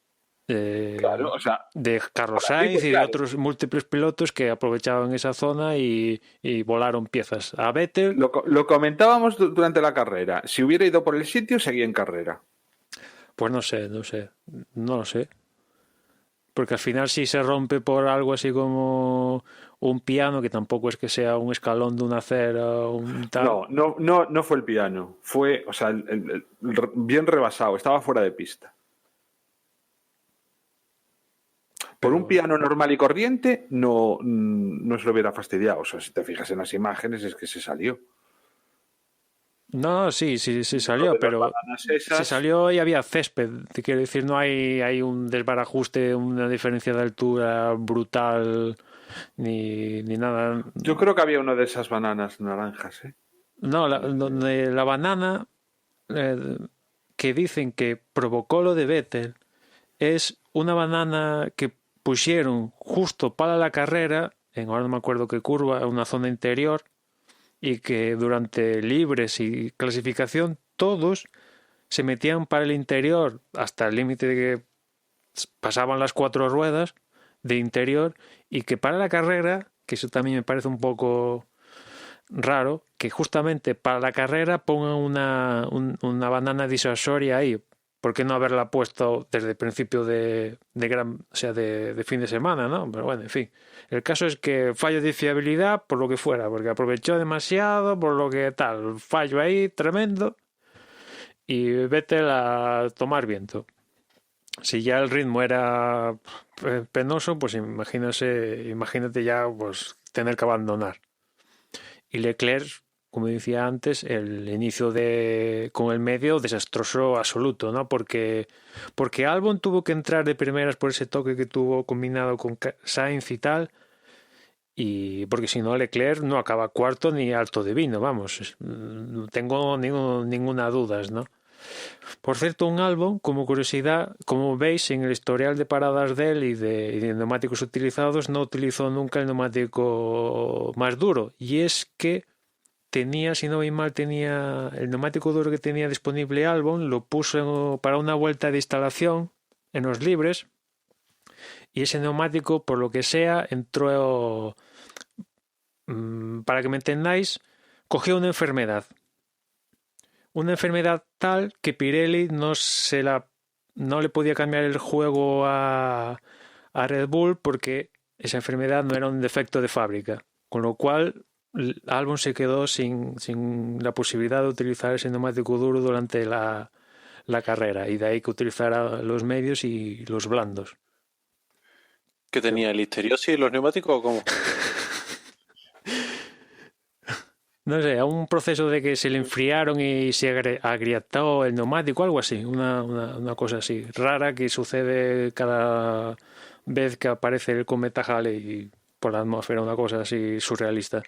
Claro, o sea, de Carlos para mí, Sainz y de claro. otros múltiples pilotos que aprovechaban esa zona y volaron piezas. A Vettel, Lo comentábamos durante la carrera. Si hubiera ido por el sitio, seguía en carrera. pues no lo sé. Porque al final si se rompe por algo así como un piano, que tampoco es que sea un escalón de una acera o un tal. No fue el piano. Fue, o sea, bien rebasado. Estaba fuera de pista. Por un piano normal y corriente no se lo hubiera fastidiado. O sea, si te fijas en las imágenes es que se salió. No, sí Lo salió, de las pero bananas esas- se salió y había césped. Te quiero decir, no hay un desbarajuste, una diferencia de altura brutal, ni nada. Yo creo que había una de esas bananas naranjas, ¿eh? No, donde la banana que dicen que provocó lo de Vettel es una banana que pusieron justo para la carrera, ahora no me acuerdo qué curva, en una zona interior, y que durante libres y clasificación todos se metían para el interior hasta el límite de que pasaban las 4 ruedas de interior, y que para la carrera, que eso también me parece un poco raro, que justamente para la carrera pongan una banana disuasoria ahí. ¿Por qué no haberla puesto desde el principio de fin de semana, ¿no? Pero bueno, en fin. El caso es que fallo de fiabilidad por lo que fuera, porque aprovechó demasiado, por lo que tal, fallo ahí tremendo, y vete a tomar viento. Si ya el ritmo era penoso, pues imagínate ya pues tener que abandonar. Y Leclerc, como decía antes, el inicio con el medio desastroso absoluto, ¿no? Porque Albon tuvo que entrar de primeras por ese toque que tuvo combinado con Sainz y tal, y porque si no Leclerc no acaba cuarto ni alto de vino, vamos, no tengo ninguna duda, ¿no? Por cierto, un Albon, como curiosidad, como veis en el historial de paradas de él y de neumáticos utilizados, no utilizó nunca el neumático más duro. Y es que si no voy mal, tenía el neumático duro que tenía disponible Albon, lo puso para una vuelta de instalación en los libres, y ese neumático, por lo que sea, entró, para que me entendáis, cogió una enfermedad. Una enfermedad tal que Pirelli no le podía cambiar el juego a Red Bull, porque esa enfermedad no era un defecto de fábrica. Con lo cual, Albon se quedó sin la posibilidad de utilizar ese neumático duro durante la carrera, y de ahí que utilizara los medios y los blandos. ¿Que tenía listeriosis los neumáticos o cómo? No sé, a un proceso de que se le enfriaron y se agrietó el neumático, algo así, una cosa así rara que sucede cada vez que aparece el cometa Halley por la atmósfera, una cosa así surrealista.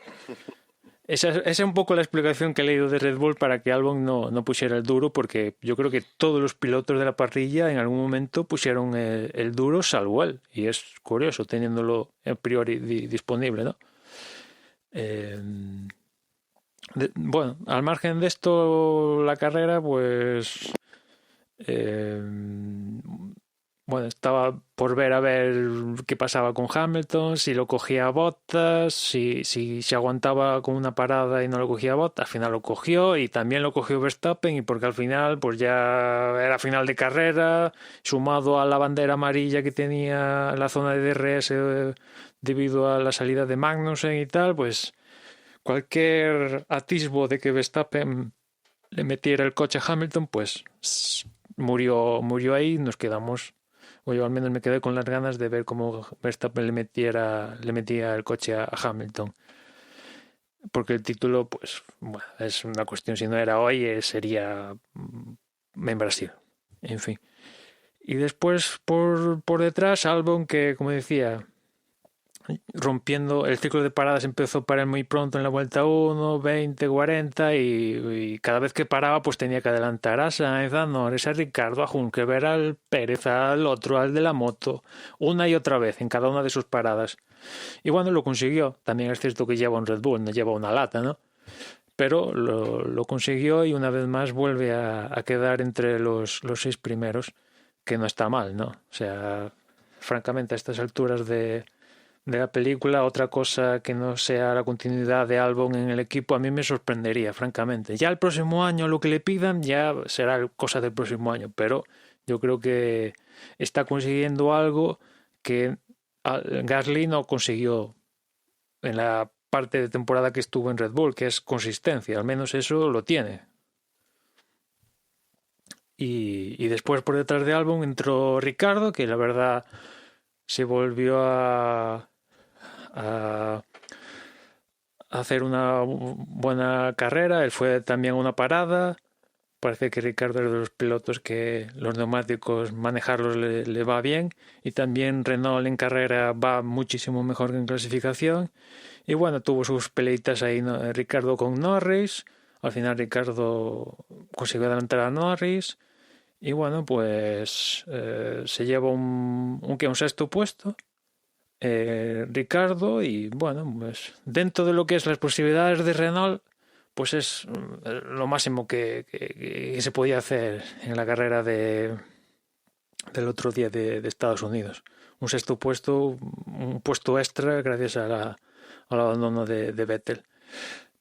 Esa es un poco la explicación que he leído de Red Bull para que Albon no pusiera el duro, porque yo creo que todos los pilotos de la parrilla en algún momento pusieron el duro, salvo él, y es curioso teniéndolo a priori disponible, ¿no? Bueno, al margen de esto, la carrera, pues bueno, estaba por ver a ver qué pasaba con Hamilton, si lo cogía Bottas, si se aguantaba con una parada y no lo cogía Bottas. Al final lo cogió, y también lo cogió Verstappen, y porque al final pues ya era final de carrera, sumado a la bandera amarilla que tenía la zona de DRS debido a la salida de Magnussen y tal, pues cualquier atisbo de que Verstappen le metiera el coche a Hamilton, pues murió ahí. Nos quedamos, o yo al menos me quedé con las ganas de ver cómo Verstappen le metía el coche a Hamilton, porque el título, pues bueno, es una cuestión, si no era hoy, sería en Brasil, en fin. Y después por detrás Albon, que como decía, rompiendo el ciclo de paradas, empezó para él muy pronto en la vuelta 1, 20, 40, y cada vez que paraba pues tenía que adelantar a Sainz, a Norris, a Ricardo, a Hülkenberg, al Pérez, al otro, al de la moto, una y otra vez en cada una de sus paradas. Y bueno, lo consiguió. También es cierto que lleva un Red Bull, no lleva una lata, ¿no? Pero lo consiguió, y una vez más vuelve a quedar entre los 6 primeros. que no está mal, ¿no? O sea, francamente, a estas alturas de la película, otra cosa que no sea la continuidad de Albon en el equipo, a mí me sorprendería, francamente. Ya el próximo año lo que le pidan ya será cosa del próximo año, pero yo creo que está consiguiendo algo que Gasly no consiguió en la parte de temporada que estuvo en Red Bull, que es consistencia, al menos eso lo tiene. Y después por detrás de Albon entró Ricardo, que la verdad se volvió a hacer una buena carrera. Él fue también una parada. Parece que Ricardo es de los pilotos que los neumáticos manejarlos le va bien. Y también Renault en carrera va muchísimo mejor que en clasificación. Y bueno, tuvo sus peleitas ahí, ¿no? Ricardo con Norris. Al final Ricardo consiguió adelantar a Norris. Y bueno, pues se lleva un sexto puesto. Ricardo, y bueno, pues dentro de lo que es las posibilidades de Renault, pues es lo máximo que se podía hacer en la carrera del otro día de Estados Unidos. Un sexto puesto, un puesto extra gracias al abandono de Vettel.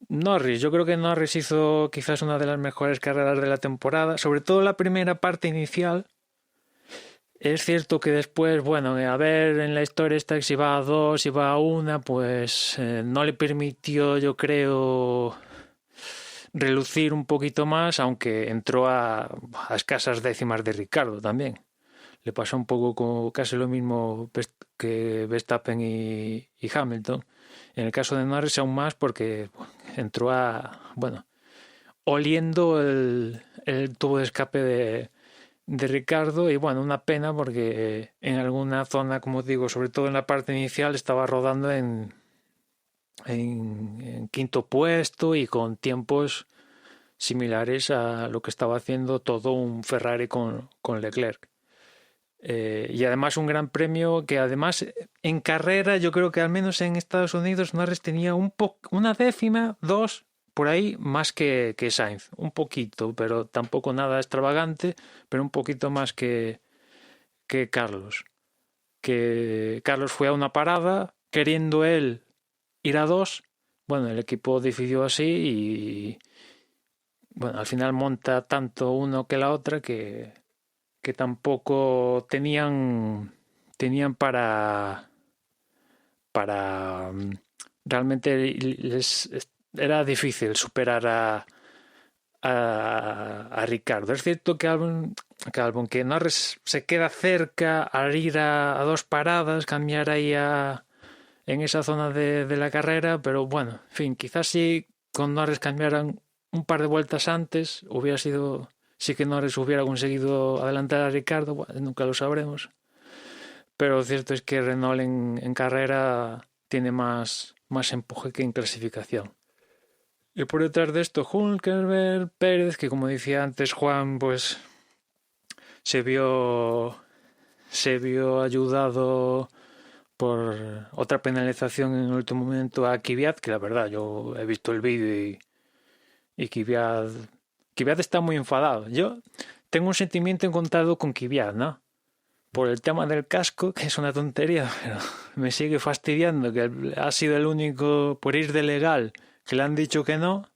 Norris, yo creo que Norris hizo quizás una de las mejores carreras de la temporada, sobre todo la primera parte inicial. Es cierto que después, bueno, a ver en la historia esta, si va a 2, si va a 1, pues no le permitió, yo creo, relucir un poquito más, aunque entró a escasas décimas de Ricardo también. Le pasó un poco con casi lo mismo que Verstappen y Hamilton. En el caso de Norris aún más porque entró oliendo el tubo de escape de Ricardo, y bueno, una pena porque en alguna zona, como digo, sobre todo en la parte inicial, estaba rodando en quinto puesto y con tiempos similares a lo que estaba haciendo todo un Ferrari con Leclerc. Y además un gran premio que además en carrera, yo creo que al menos en Estados Unidos Norris tenía una décima, 2 por ahí más que Sainz, un poquito, pero tampoco nada extravagante, pero un poquito más que Carlos. Que Carlos fue a una parada, queriendo él ir a 2, bueno, el equipo decidió así y bueno, al final monta tanto uno que la otra que tampoco tenían para realmente era difícil superar a Ricardo. Es cierto que Albon que Norris se queda cerca al ir a 2 paradas, cambiar ahí en esa zona de la carrera, pero bueno, en fin, quizás si con Norris cambiaran un par de vueltas antes, hubiera sido, sí que Norris hubiera conseguido adelantar a Ricardo, bueno, nunca lo sabremos. Pero lo cierto es que Renault en carrera tiene más empuje que en clasificación. Y por detrás de esto, Hülkenberg, Pérez, que como decía antes Juan, pues se vio ayudado por otra penalización en el último momento a Kvyat, que la verdad yo he visto el vídeo y Kvyat está muy enfadado. Yo tengo un sentimiento encontrado con Kvyat, ¿no? Por el tema del casco, que es una tontería, pero me sigue fastidiando que ha sido el único, por ir de legal, que le han dicho que no,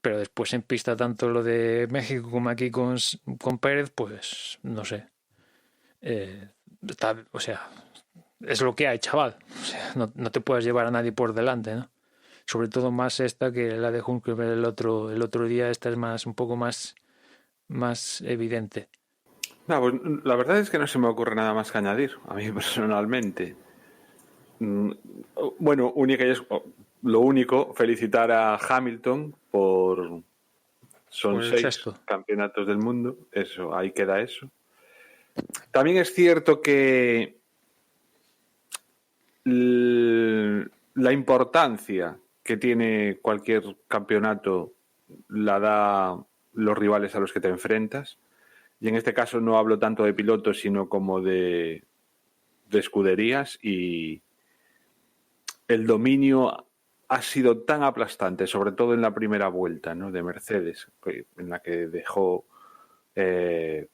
pero después en pista tanto lo de México como aquí con Pérez, pues no sé. O sea, es lo que hay, chaval. O sea, no te puedes llevar a nadie por delante, ¿no? Sobre todo más esta que la de Hülkenberg el otro día, esta es un poco más evidente. No, pues, la verdad es que no se me ocurre nada más que añadir, a mí personalmente. Bueno, lo único, felicitar a Hamilton por 6 campeonatos del mundo, eso, ahí queda eso. También es cierto que la importancia que tiene cualquier campeonato la da los rivales a los que te enfrentas. Y en este caso no hablo tanto de pilotos, sino como de escuderías, y el dominio ha sido tan aplastante, sobre todo en la primera vuelta, ¿no?, de Mercedes, en la que dejó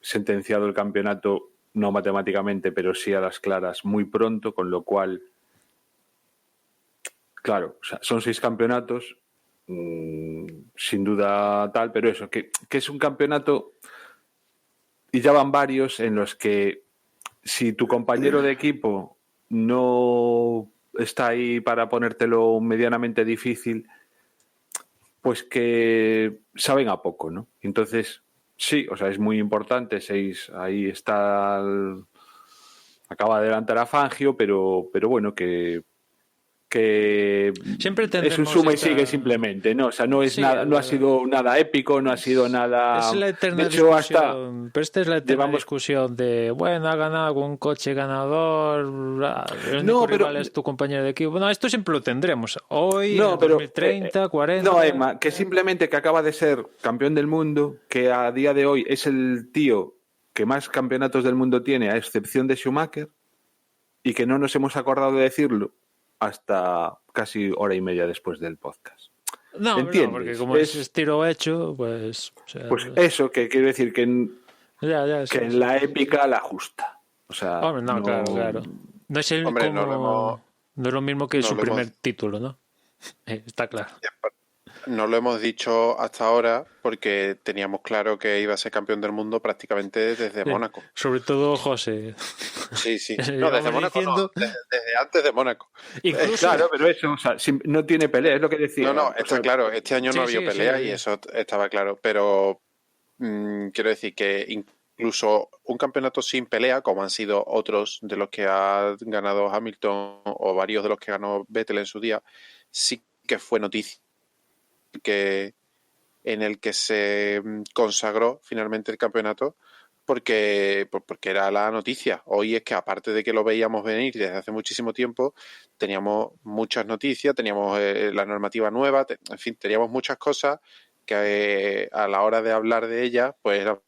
sentenciado el campeonato, no matemáticamente, pero sí a las claras muy pronto, con lo cual, claro, o sea, son 6 campeonatos, sin duda tal, pero eso, que es un campeonato, y ya van varios en los que si tu compañero de equipo no está ahí para ponértelo medianamente difícil, pues que saben a poco, ¿no? Entonces, sí, o sea, es muy importante. 6, ahí está. Acaba de adelantar a Fangio, pero bueno, que Siempre es un tendremos suma y esta- sigue simplemente, ¿no? O sea, no es Sí, nada, no ha sido nada épico, no ha sido nada. Es la eterna De hecho, discusión, hasta pero esta es la eterna llevamos. discusión de, bueno, ha ganado con un coche ganador, el único No, pero rival es tu compañero de equipo. No, esto siempre lo tendremos. Hoy, en no, el pero 2030, 40... no, Emma, que simplemente que acaba de ser campeón del mundo, que a día de hoy es el tío que más campeonatos del mundo tiene, a excepción de Schumacher, y que no nos hemos acordado de decirlo hasta casi hora y media después del podcast. No, ¿Entiendes? porque como es tiro hecho, pues... o sea, Pues eso, que quiero decir que en ya, sí, sí. la épica la justa. O sea, Hombre, no, claro. No es el Hombre, no es lo mismo que no su lo primer hemos- título, ¿no? Está claro. No lo hemos dicho hasta ahora porque teníamos claro que iba a ser campeón del mundo prácticamente desde Sí. Mónaco. Sobre todo José. Sí, sí. No, Llevamos desde Mónaco diciendo- no, desde antes de Mónaco. Incluso, claro, pero eso, o sea, no tiene pelea, es lo que decía. No, O está sea, claro. Este año no sí, había sí, pelea sí. y eso estaba claro. Pero quiero decir que incluso un campeonato sin pelea, como han sido otros de los que ha ganado Hamilton o varios de los que ganó Vettel en su día, sí que fue noticia que en el que se consagró finalmente el campeonato porque era la noticia. Hoy es que aparte de que lo veíamos venir desde hace muchísimo tiempo, teníamos muchas noticias, teníamos la normativa nueva, en fin, teníamos muchas cosas que a la hora de hablar de ellas, pues eran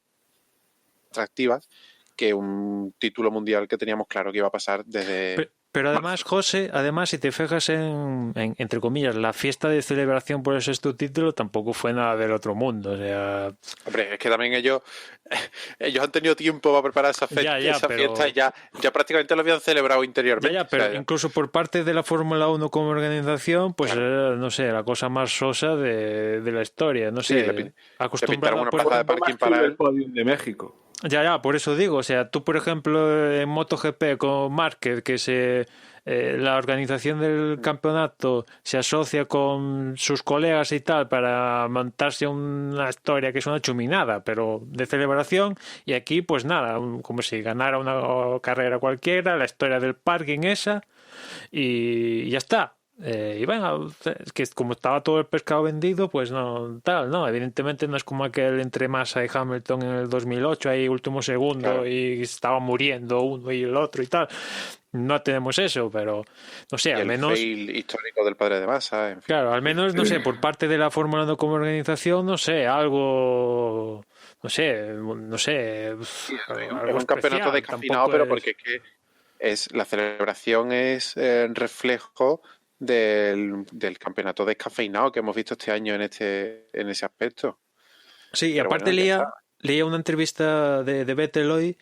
atractivas que un título mundial que teníamos claro que iba a pasar desde... Pero además, José, si te fijas en, entre comillas, la fiesta de celebración por ese tu título tampoco fue nada del otro mundo. O sea, Hombre, es que también ellos han tenido tiempo para preparar esa, esa pero... fiesta y ya prácticamente lo habían celebrado interiormente. pero O sea, incluso por parte de la Fórmula 1 como organización, pues era, no sé, la cosa más sosa de la historia. No sé, le pintaron acostumbrada una por... plaza de parking para él. El podium de México. Ya, por eso digo, o sea, tú por ejemplo en MotoGP con Márquez, que la organización del campeonato se asocia con sus colegas y tal para montarse una historia que es una chuminada, pero de celebración, y aquí pues nada, como si ganara una carrera cualquiera, la historia del parking esa, y ya está. Y bueno, es que como estaba todo el pescado vendido, pues no, tal, ¿no? Evidentemente no es como aquel entre Massa y Hamilton en el 2008, ahí último segundo, Claro. y estaba muriendo uno y el otro y tal. No tenemos eso, pero no sé, Y al el menos... fail histórico del padre de Massa, en fin. Claro, al menos, no sé, por parte de la Fórmula 1 como organización, no sé, algo... No sé... Sí, algo es un campeonato especial, descafeinado, tampoco pero es- porque es que la celebración es reflejo del campeonato descafeinado que hemos visto este año en ese aspecto. Sí, y Pero aparte bueno, ya leía una entrevista de Vettel hoy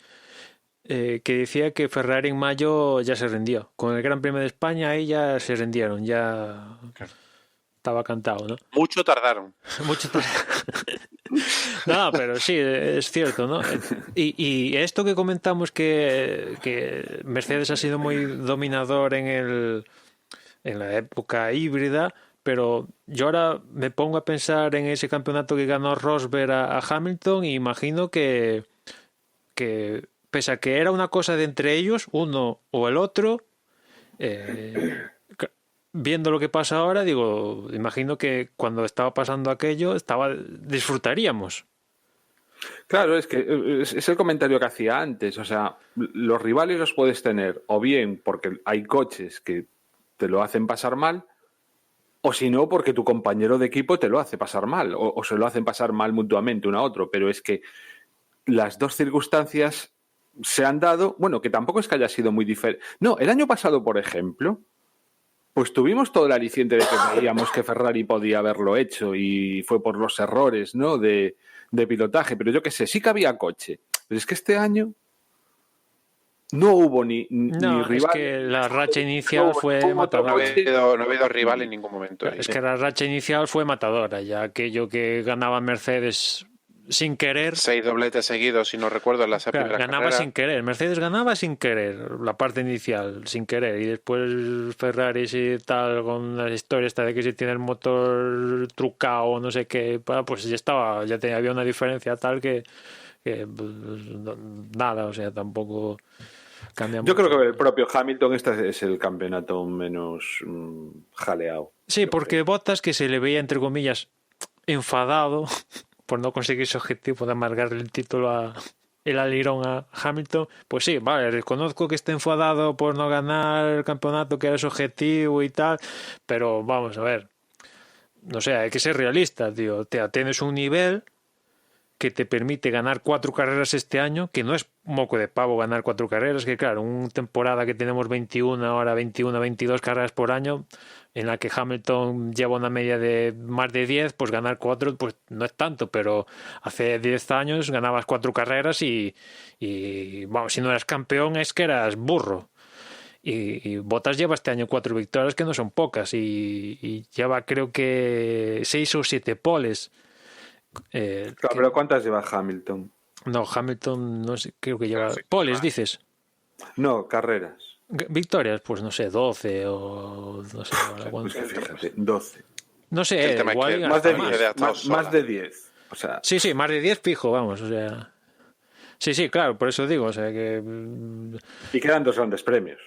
que decía que Ferrari en mayo ya se rindió. Con el Gran Premio de España ahí ya se rindieron, ya estaba cantado, ¿no? Mucho tardaron. Mucho No, pero sí, es cierto, ¿no? Y esto que comentamos que Mercedes ha sido muy dominador en la época híbrida, pero yo ahora me pongo a pensar en ese campeonato que ganó Rosberg a Hamilton y imagino que pese a que era una cosa de entre ellos, uno o el otro, viendo lo que pasa ahora, digo, imagino que cuando estaba pasando aquello, disfrutaríamos. Claro, es que es el comentario que hacía antes. O sea, los rivales los puedes tener o bien porque hay coches que te lo hacen pasar mal, o si no, porque tu compañero de equipo te lo hace pasar mal, o se lo hacen pasar mal mutuamente uno a otro. Pero es que las dos circunstancias se han dado, bueno, que tampoco es que haya sido muy diferente. No, el año pasado, por ejemplo, pues tuvimos todo el aliciente de que veíamos que Ferrari podía haberlo hecho y fue por los errores, ¿no? de pilotaje, pero yo qué sé, sí que había coche. Pero es que este año no hubo ni rival. Es que la racha inicial fue No ha matadora. habido rival en ningún momento. Es que la racha inicial fue matadora, ya aquello que ganaba Mercedes sin querer. 6 dobletes seguidos, si no recuerdo, en las primeras Ganaba carreras. sin querer, Mercedes ganaba sin querer, la parte inicial, sin querer, y después Ferrari y tal, con la historia esta de que si tiene el motor trucado, no sé qué, pues ya estaba, había una diferencia tal que pues, nada, o sea, tampoco cambia Yo mucho. creo que el propio Hamilton este es el campeonato menos jaleado. Sí, porque Bottas, que se le veía, entre comillas, enfadado por no conseguir su objetivo de amargarle el título el alirón a Hamilton, pues sí, vale, reconozco que está enfadado por no ganar el campeonato que era su objetivo y tal, pero vamos a ver, no sé, hay que ser realista, tío. Tienes un nivel que te permite ganar 4 carreras este año, que no es moco de pavo ganar 4 carreras, que claro, una temporada que tenemos 21, ahora 21, 22 carreras por año, en la que Hamilton lleva una media de más de 10, pues ganar 4 pues no es tanto, pero hace 10 años ganabas 4 carreras y vamos, si no eras campeón es que eras burro. Y Bottas lleva este año 4 victorias, que no son pocas, y lleva creo que 6 o 7 poles. Claro, pero ¿cuántas lleva Hamilton? No, Hamilton no sé, creo que lleva... Sí, poles, dices. No, carreras. Victorias, pues no sé, 12 o no sé. Pues que fíjate, 12. No sé, El tema es igual que Más de hasta 10. ha estado sola. Más de 10. O sea, Sí, más de 10 fijo, vamos, o sea... Sí, claro, por eso digo, o sea que... y quedan 2 grandes premios.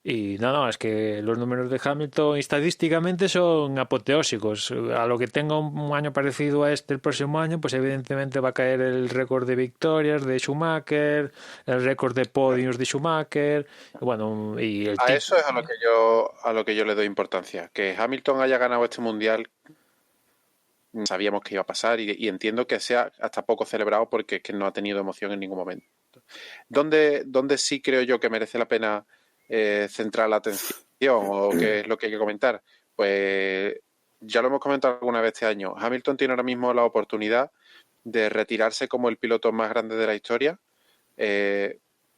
Y no, es que los números de Hamilton estadísticamente son apoteósicos. A lo que tenga un año parecido a este el próximo año, pues evidentemente va a caer el récord de victorias de Schumacher, el récord de podios de Schumacher, bueno, y el A eso es a lo que yo le doy importancia. Que Hamilton haya ganado este mundial, sabíamos que iba a pasar y entiendo que sea hasta poco celebrado porque es que no ha tenido emoción en ningún momento. ¿Dónde sí creo yo que merece la pena centrar la atención o qué es lo que hay que comentar? Pues ya lo hemos comentado alguna vez este año. Hamilton tiene ahora mismo la oportunidad de retirarse como el piloto más grande de la historia,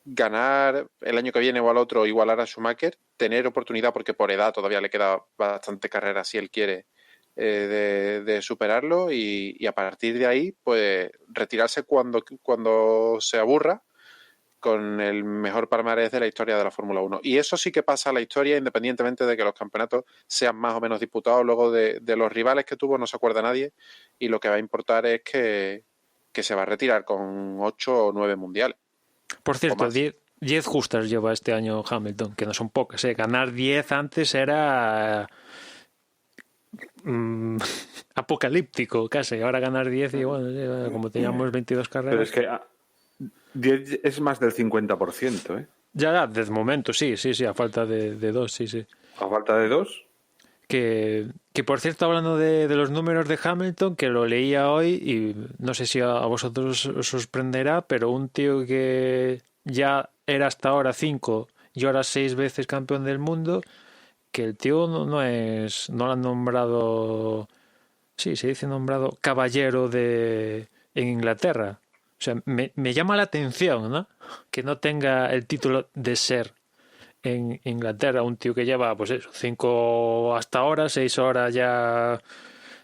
ganar el año que viene o al otro, igualar a Schumacher, tener oportunidad, porque por edad todavía le queda bastante carrera si él quiere, de superarlo y a partir de ahí pues retirarse cuando se aburra, con el mejor palmarés de la historia de la Fórmula 1. Y eso sí que pasa a la historia, independientemente de que los campeonatos sean más o menos disputados. Luego de los rivales que tuvo no se acuerda nadie, y lo que va a importar es que se va a retirar con 8 o 9 mundiales. Por cierto, 10 justas lleva este año Hamilton, que no son pocas. Ganar 10 antes era apocalíptico casi. Ahora ganar 10 y bueno, como teníamos 22 carreras. Pero es que 10 es más del 50%, ¿eh? Ya, de momento, sí, a falta de 2, sí. A falta de 2. Que por cierto, hablando de los números de Hamilton, que lo leía hoy y no sé si a vosotros os sorprenderá, pero un tío que ya era hasta ahora 5 y ahora 6 veces campeón del mundo, que el tío no lo han nombrado, sí, se dice nombrado caballero en Inglaterra. O sea, me llama la atención, ¿no? Que no tenga el título de ser en Inglaterra un tío que lleva, pues eso, 5 hasta ahora, 6 horas ya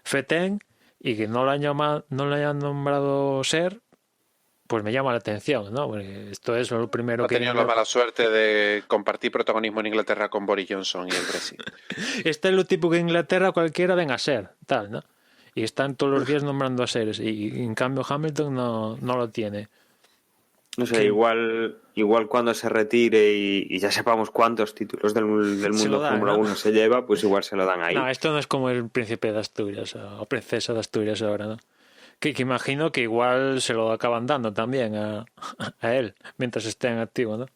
fetén, y que no lo hayan nombrado ser, pues me llama la atención, ¿no? Porque esto es lo primero Ha que... tenido la mala suerte de compartir protagonismo en Inglaterra con Boris Johnson y el Brexit. Este es lo tipo que en Inglaterra cualquiera venga a ser, tal, ¿no? Y están todos los días nombrando a seres, y en cambio Hamilton no lo tiene. No sé, igual cuando se retire y ya sepamos cuántos títulos del mundo dan, Fórmula ¿no? 1 se lleva, pues igual se lo dan ahí. No, esto no es como el príncipe de Asturias o princesa de Asturias ahora, ¿no? Que imagino que igual se lo acaban dando también a él mientras esté en activo, ¿no?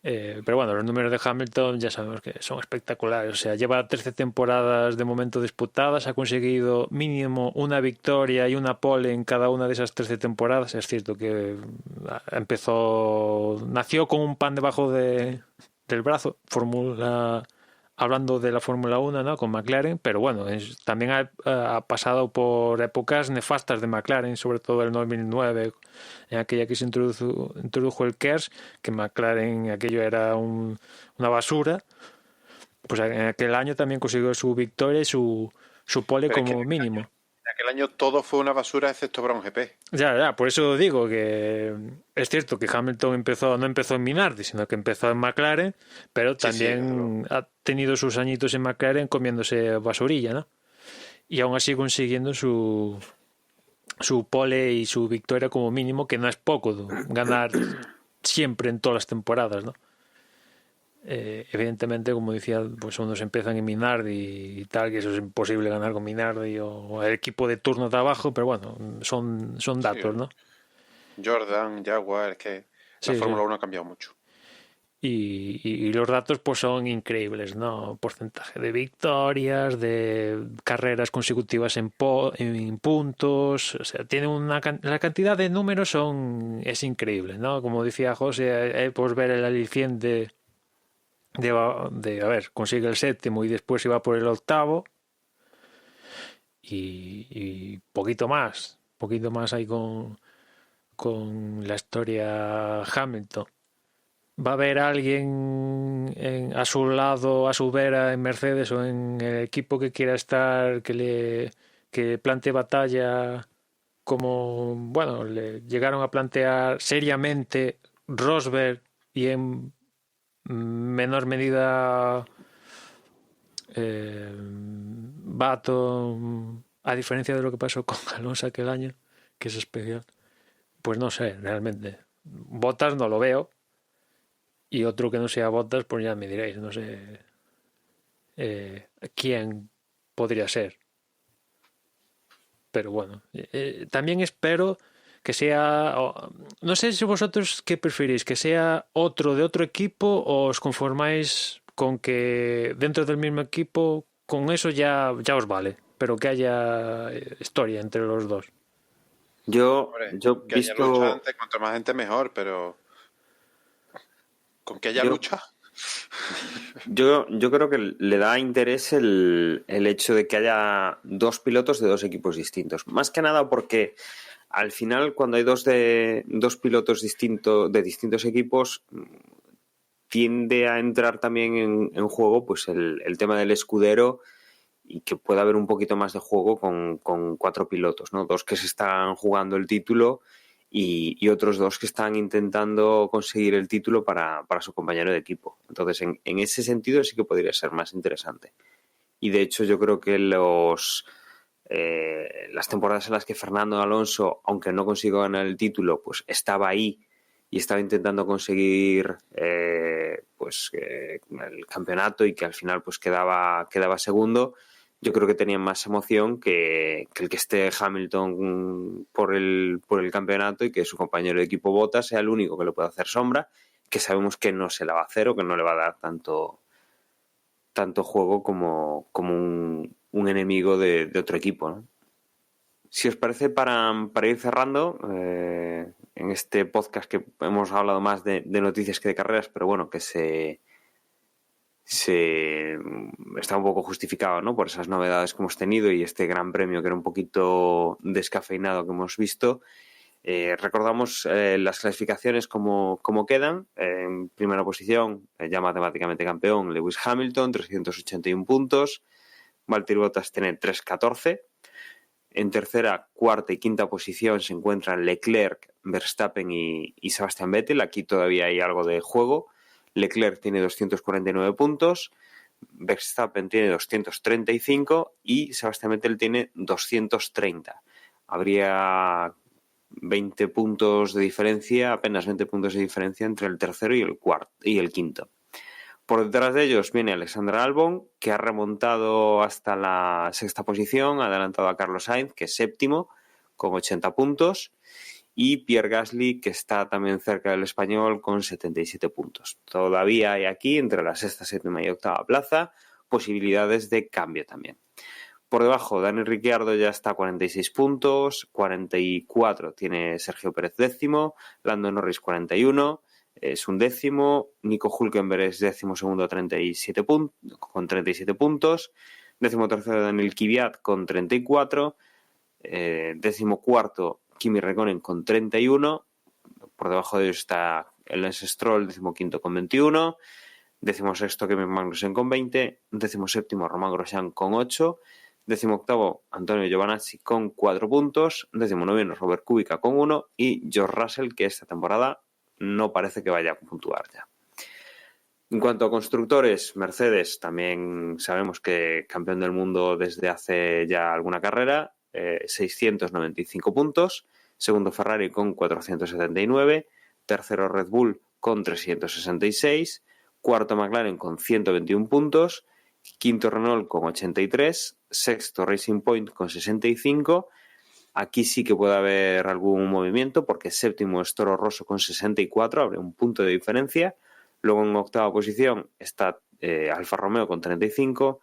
Pero bueno, los números de Hamilton ya sabemos que son espectaculares. O sea, lleva 13 temporadas de momento disputadas, ha conseguido mínimo una victoria y una pole en cada una de esas 13 temporadas. Es cierto que nació con un pan debajo del brazo, Fórmula hablando de la Fórmula 1, ¿no? Con McLaren, pero bueno, también ha pasado por épocas nefastas de McLaren, sobre todo el 2009, en aquella que se introdujo el KERS, que McLaren aquello era una basura. Pues en aquel año también consiguió su victoria y su pole Pero es como que mínimo. en aquel año todo fue una basura excepto Brown GP. Ya, por eso digo que es cierto que Hamilton no empezó en Minardi, sino que empezó en McLaren, pero también ha tenido sus añitos en McLaren comiéndose basurilla, ¿no? Y aún así consiguiendo su pole y su victoria como mínimo, que no es poco, ¿no? Ganar siempre en todas las temporadas, ¿no? Evidentemente, como decía, pues unos empiezan en Minardi y tal, que eso es imposible ganar con Minardi o el equipo de turno de abajo, pero bueno, son datos, ¿no? Jordan, Jaguar, es que la Fórmula 1 ha cambiado mucho. Y los datos pues son increíbles, ¿no? Porcentaje de victorias, de carreras consecutivas en puntos, o sea, tiene la cantidad de números es increíble, ¿no? Como decía José, pues ver el aliciente de a ver, consigue el 7º y después iba por el 8º y poquito más ahí con la historia Hamilton. ¿Va a haber alguien a su lado, a su vera en Mercedes o en el equipo que quiera estar, que plantee batalla como, bueno, le llegaron a plantear seriamente Rosberg y en menor medida Baton, a diferencia de lo que pasó con Alonso aquel año, que es especial? Pues no sé, realmente. Bottas no lo veo. Y otro que no sea Bottas, pues ya me diréis, no sé quién podría ser. Pero bueno, también espero que sea, no sé si vosotros qué preferís, que sea otro de otro equipo o os conformáis con que dentro del mismo equipo, con eso ya os vale, pero que haya historia entre los dos. Yo que haya lucha antes, cuanto más gente mejor, pero con que haya lucha. Yo creo que le da interés el hecho de que haya dos pilotos de dos equipos distintos. Más que nada porque al final, cuando hay dos pilotos de distintos equipos, tiende a entrar también en juego pues el tema del escudero y que pueda haber un poquito más de juego con 4 pilotos, ¿no? 2 que se están jugando el título y otros 2 que están intentando conseguir el título para su compañero de equipo. Entonces, en ese sentido sí que podría ser más interesante. Y de hecho yo creo que las temporadas en las que Fernando Alonso, aunque no consiguió ganar el título, pues estaba ahí y estaba intentando conseguir el campeonato y que al final pues quedaba segundo. Yo creo que tenían más emoción que el que esté Hamilton por el campeonato y que su compañero de equipo Bottas sea el único que le pueda hacer sombra, que sabemos que no se la va a hacer o que no le va a dar tanto juego como un enemigo de otro equipo, ¿no? Si os parece, para ir cerrando, en este podcast que hemos hablado más de noticias que de carreras, pero bueno, que está un poco justificado, ¿no? Por esas novedades que hemos tenido y este gran premio que era un poquito descafeinado que hemos visto. Recordamos las clasificaciones como quedan. En primera posición, ya matemáticamente campeón, Lewis Hamilton, 381 puntos. Valtteri Bottas tiene 314. En tercera, cuarta y quinta posición se encuentran Leclerc, Verstappen y Sebastian Vettel. Aquí todavía hay algo de juego. Leclerc tiene 249 puntos, Verstappen tiene 235 y Sebastian Vettel tiene 230. Habría 20 puntos de diferencia, apenas 20 puntos de diferencia entre el tercero y el quinto. Por detrás de ellos viene Alexander Albon, que ha remontado hasta la sexta posición, ha adelantado a Carlos Sainz, que es séptimo, con 80 puntos. Y Pierre Gasly, que está también cerca del español con 77 puntos. Todavía hay aquí, entre la sexta, séptima y octava plaza, posibilidades de cambio también. Por debajo, Daniel Ricciardo ya está a 46 puntos, 44 tiene Sergio Pérez décimo, Lando Norris 41, es un décimo. Nico Hülkenberg es 12º con 37 puntos. 13º Daniel Kvyat con 34. 14º Kimi Räikkönen con 31. Por debajo de ellos está el Lance Stroll, 15º con 21. 16º Kevin Magnussen con 20. 17º Romain Grosjean con 8. 18º Antonio Giovinazzi con 4 puntos. 19º Robert Kubica con 1. Y George Russell, que esta temporada no parece que vaya a puntuar ya. En cuanto a constructores, Mercedes también sabemos que campeón del mundo desde hace ya alguna carrera, 695 puntos. Segundo Ferrari con 479. Tercero Red Bull con 366. Cuarto McLaren con 121 puntos. Quinto Renault con 83. Sexto Racing Point con 65. Aquí sí que puede haber algún movimiento porque séptimo es Toro Rosso con 64, abre un punto de diferencia. Luego en octava posición está Alfa Romeo con 35,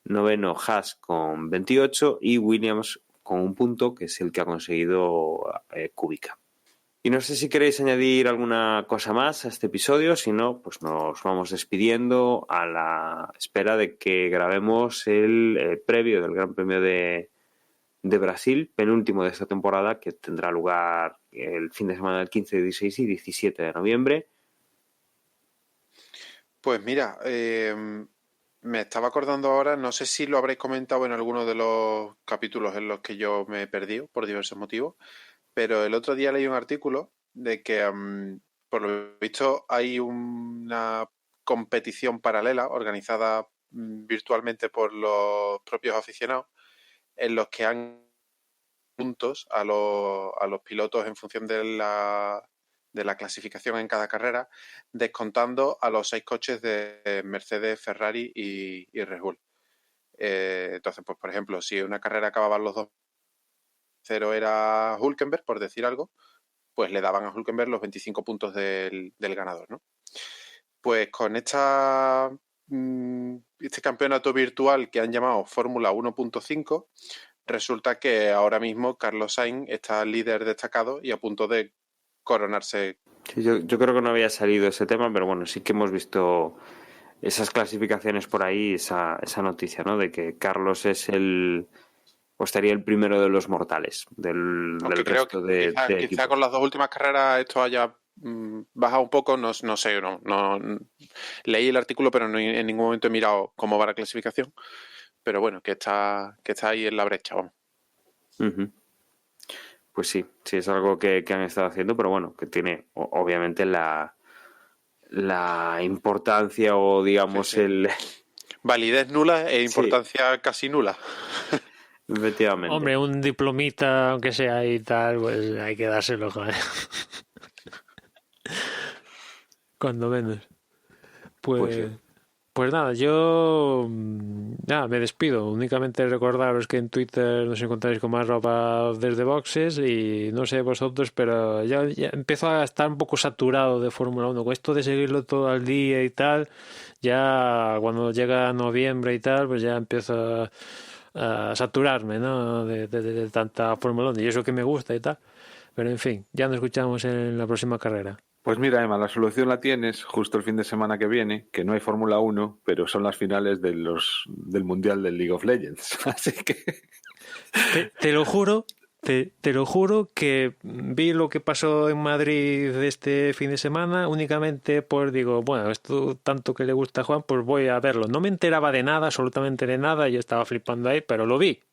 noveno Haas con 28 y Williams con un punto, que es el que ha conseguido Kubica. Y no sé si queréis añadir alguna cosa más a este episodio, si no, pues nos vamos despidiendo a la espera de que grabemos el previo del Gran Premio de Brasil, penúltimo de esta temporada, que tendrá lugar el fin de semana del 15, 16 y 17 de noviembre. Pues mira, me estaba acordando ahora, no sé si lo habréis comentado en alguno de los capítulos en los que yo me he perdido por diversos motivos, pero el otro día leí un artículo de que, por lo visto, hay una competición paralela organizada virtualmente por los propios aficionados, en los que han puntos a los pilotos en función de la clasificación en cada carrera, descontando a los 6 coches de Mercedes, Ferrari y Red Bull. Entonces, pues por ejemplo, si una carrera acababan los 2-0 era Hülkenberg, por decir algo, pues le daban a Hülkenberg los 25 puntos del ganador, ¿no? Pues con este campeonato virtual que han llamado Fórmula 1.5, resulta que ahora mismo Carlos Sainz está líder destacado y a punto de coronarse. Sí, yo creo que no había salido ese tema, pero bueno, sí que hemos visto esas clasificaciones por ahí, esa noticia, ¿no? De que Carlos es estaría el primero de los mortales del resto de quizá con las 2 últimas carreras esto haya bajado un poco, no sé, no leí el artículo, pero no, en ningún momento he mirado cómo va la clasificación. Pero bueno, que está ahí en la brecha, vamos. Uh-huh. Pues sí, es algo que han estado haciendo, pero bueno, que tiene obviamente la importancia o digamos sí. Validez nula e importancia casi nula. Efectivamente. Hombre, un diplomita, aunque sea y tal, pues hay que dárselo, joder. Cuando menos. Pues nada, yo me despido. Únicamente recordaros que en Twitter nos encontráis como @desdeboxes y no sé vosotros, pero ya empiezo a estar un poco saturado de Fórmula 1. Con esto de seguirlo todo al día y tal, ya cuando llega noviembre y tal, pues ya empiezo a saturarme, ¿no? de tanta Fórmula 1 y eso que me gusta y tal. Pero en fin, ya nos escuchamos en la próxima carrera. Pues mira, Emma, la solución la tienes justo el fin de semana que viene, que no hay Fórmula 1, pero son las finales del Mundial del League of Legends. Así que... Te lo juro, te lo juro que vi lo que pasó en Madrid este fin de semana únicamente digo, bueno, esto tanto que le gusta a Juan, pues voy a verlo. No me enteraba de nada, absolutamente de nada, yo estaba flipando ahí, pero lo vi.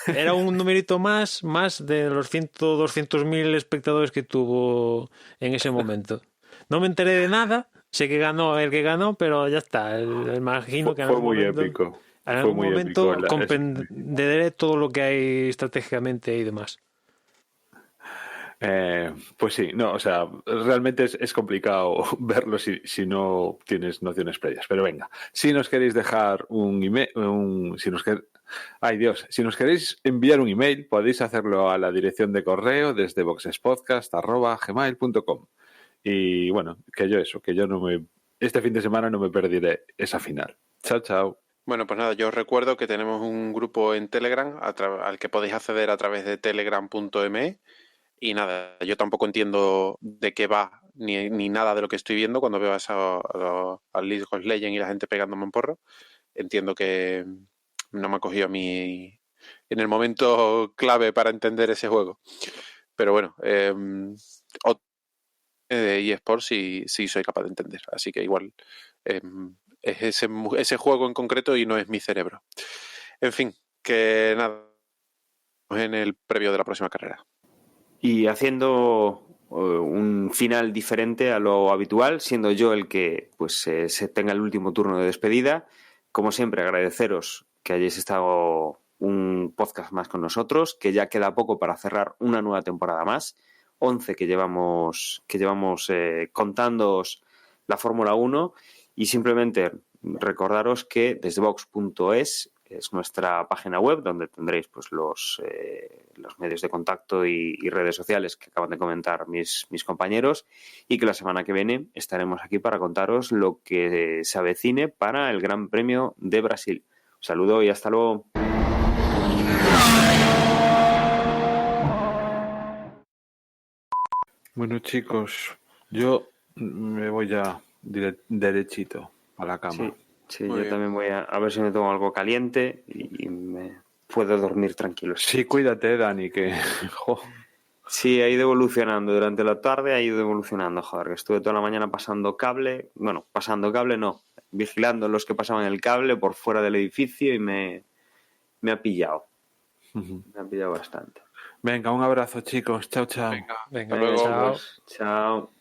Era un numerito más de los 200.000 espectadores que tuvo en ese momento. No me enteré de nada, sé que ganó el que ganó, pero ya está. Imagino que fue muy épico. En algún momento comprenderé todo lo que hay estratégicamente y demás. Pues sí, no, o sea, realmente es complicado verlo si no tienes nociones previas. Pero venga, si nos queréis dejar un email, si nos queréis enviar un email, podéis hacerlo a la dirección de correo desde boxespodcast@gmail.com. Y bueno, que yo este fin de semana no me perderé esa final. Chao, chao. Bueno, pues nada, yo os recuerdo que tenemos un grupo en Telegram al que podéis acceder a través de telegram.me. Y nada, yo tampoco entiendo de qué va ni nada de lo que estoy viendo cuando veo al League of Legends y la gente pegándome un porro. Entiendo que no me ha cogido a mí en el momento clave para entender ese juego. Pero bueno, de eSports sí soy capaz de entender. Así que igual es ese juego en concreto y no es mi cerebro. En fin, que nada, en el previo de la próxima carrera. Y haciendo un final diferente a lo habitual, siendo yo el que pues se tenga el último turno de despedida. Como siempre, agradeceros que hayáis estado un podcast más con nosotros, que ya queda poco para cerrar una nueva temporada más, 11 que llevamos contándoos la Fórmula 1, y simplemente recordaros que desde Vox.es es nuestra página web donde tendréis pues los medios de contacto y redes sociales que acaban de comentar mis compañeros, y que la semana que viene estaremos aquí para contaros lo que se avecine para el Gran Premio de Brasil. Un saludo y hasta luego. Bueno, chicos, yo me voy ya derechito a la cama. Sí, Muy yo bien. también voy a ver si me tomo algo caliente y me puedo dormir tranquilo. Sí, cuídate, Dani, que... jo. Sí, ha ido evolucionando durante la tarde, ha ido evolucionando, joder, que estuve toda la mañana pasando cable no, vigilando los que pasaban el cable por fuera del edificio y me ha pillado, me ha pillado bastante. Venga, un abrazo, chicos. Chao, chao. Venga, Venga, hasta luego. chao. Pues, chao.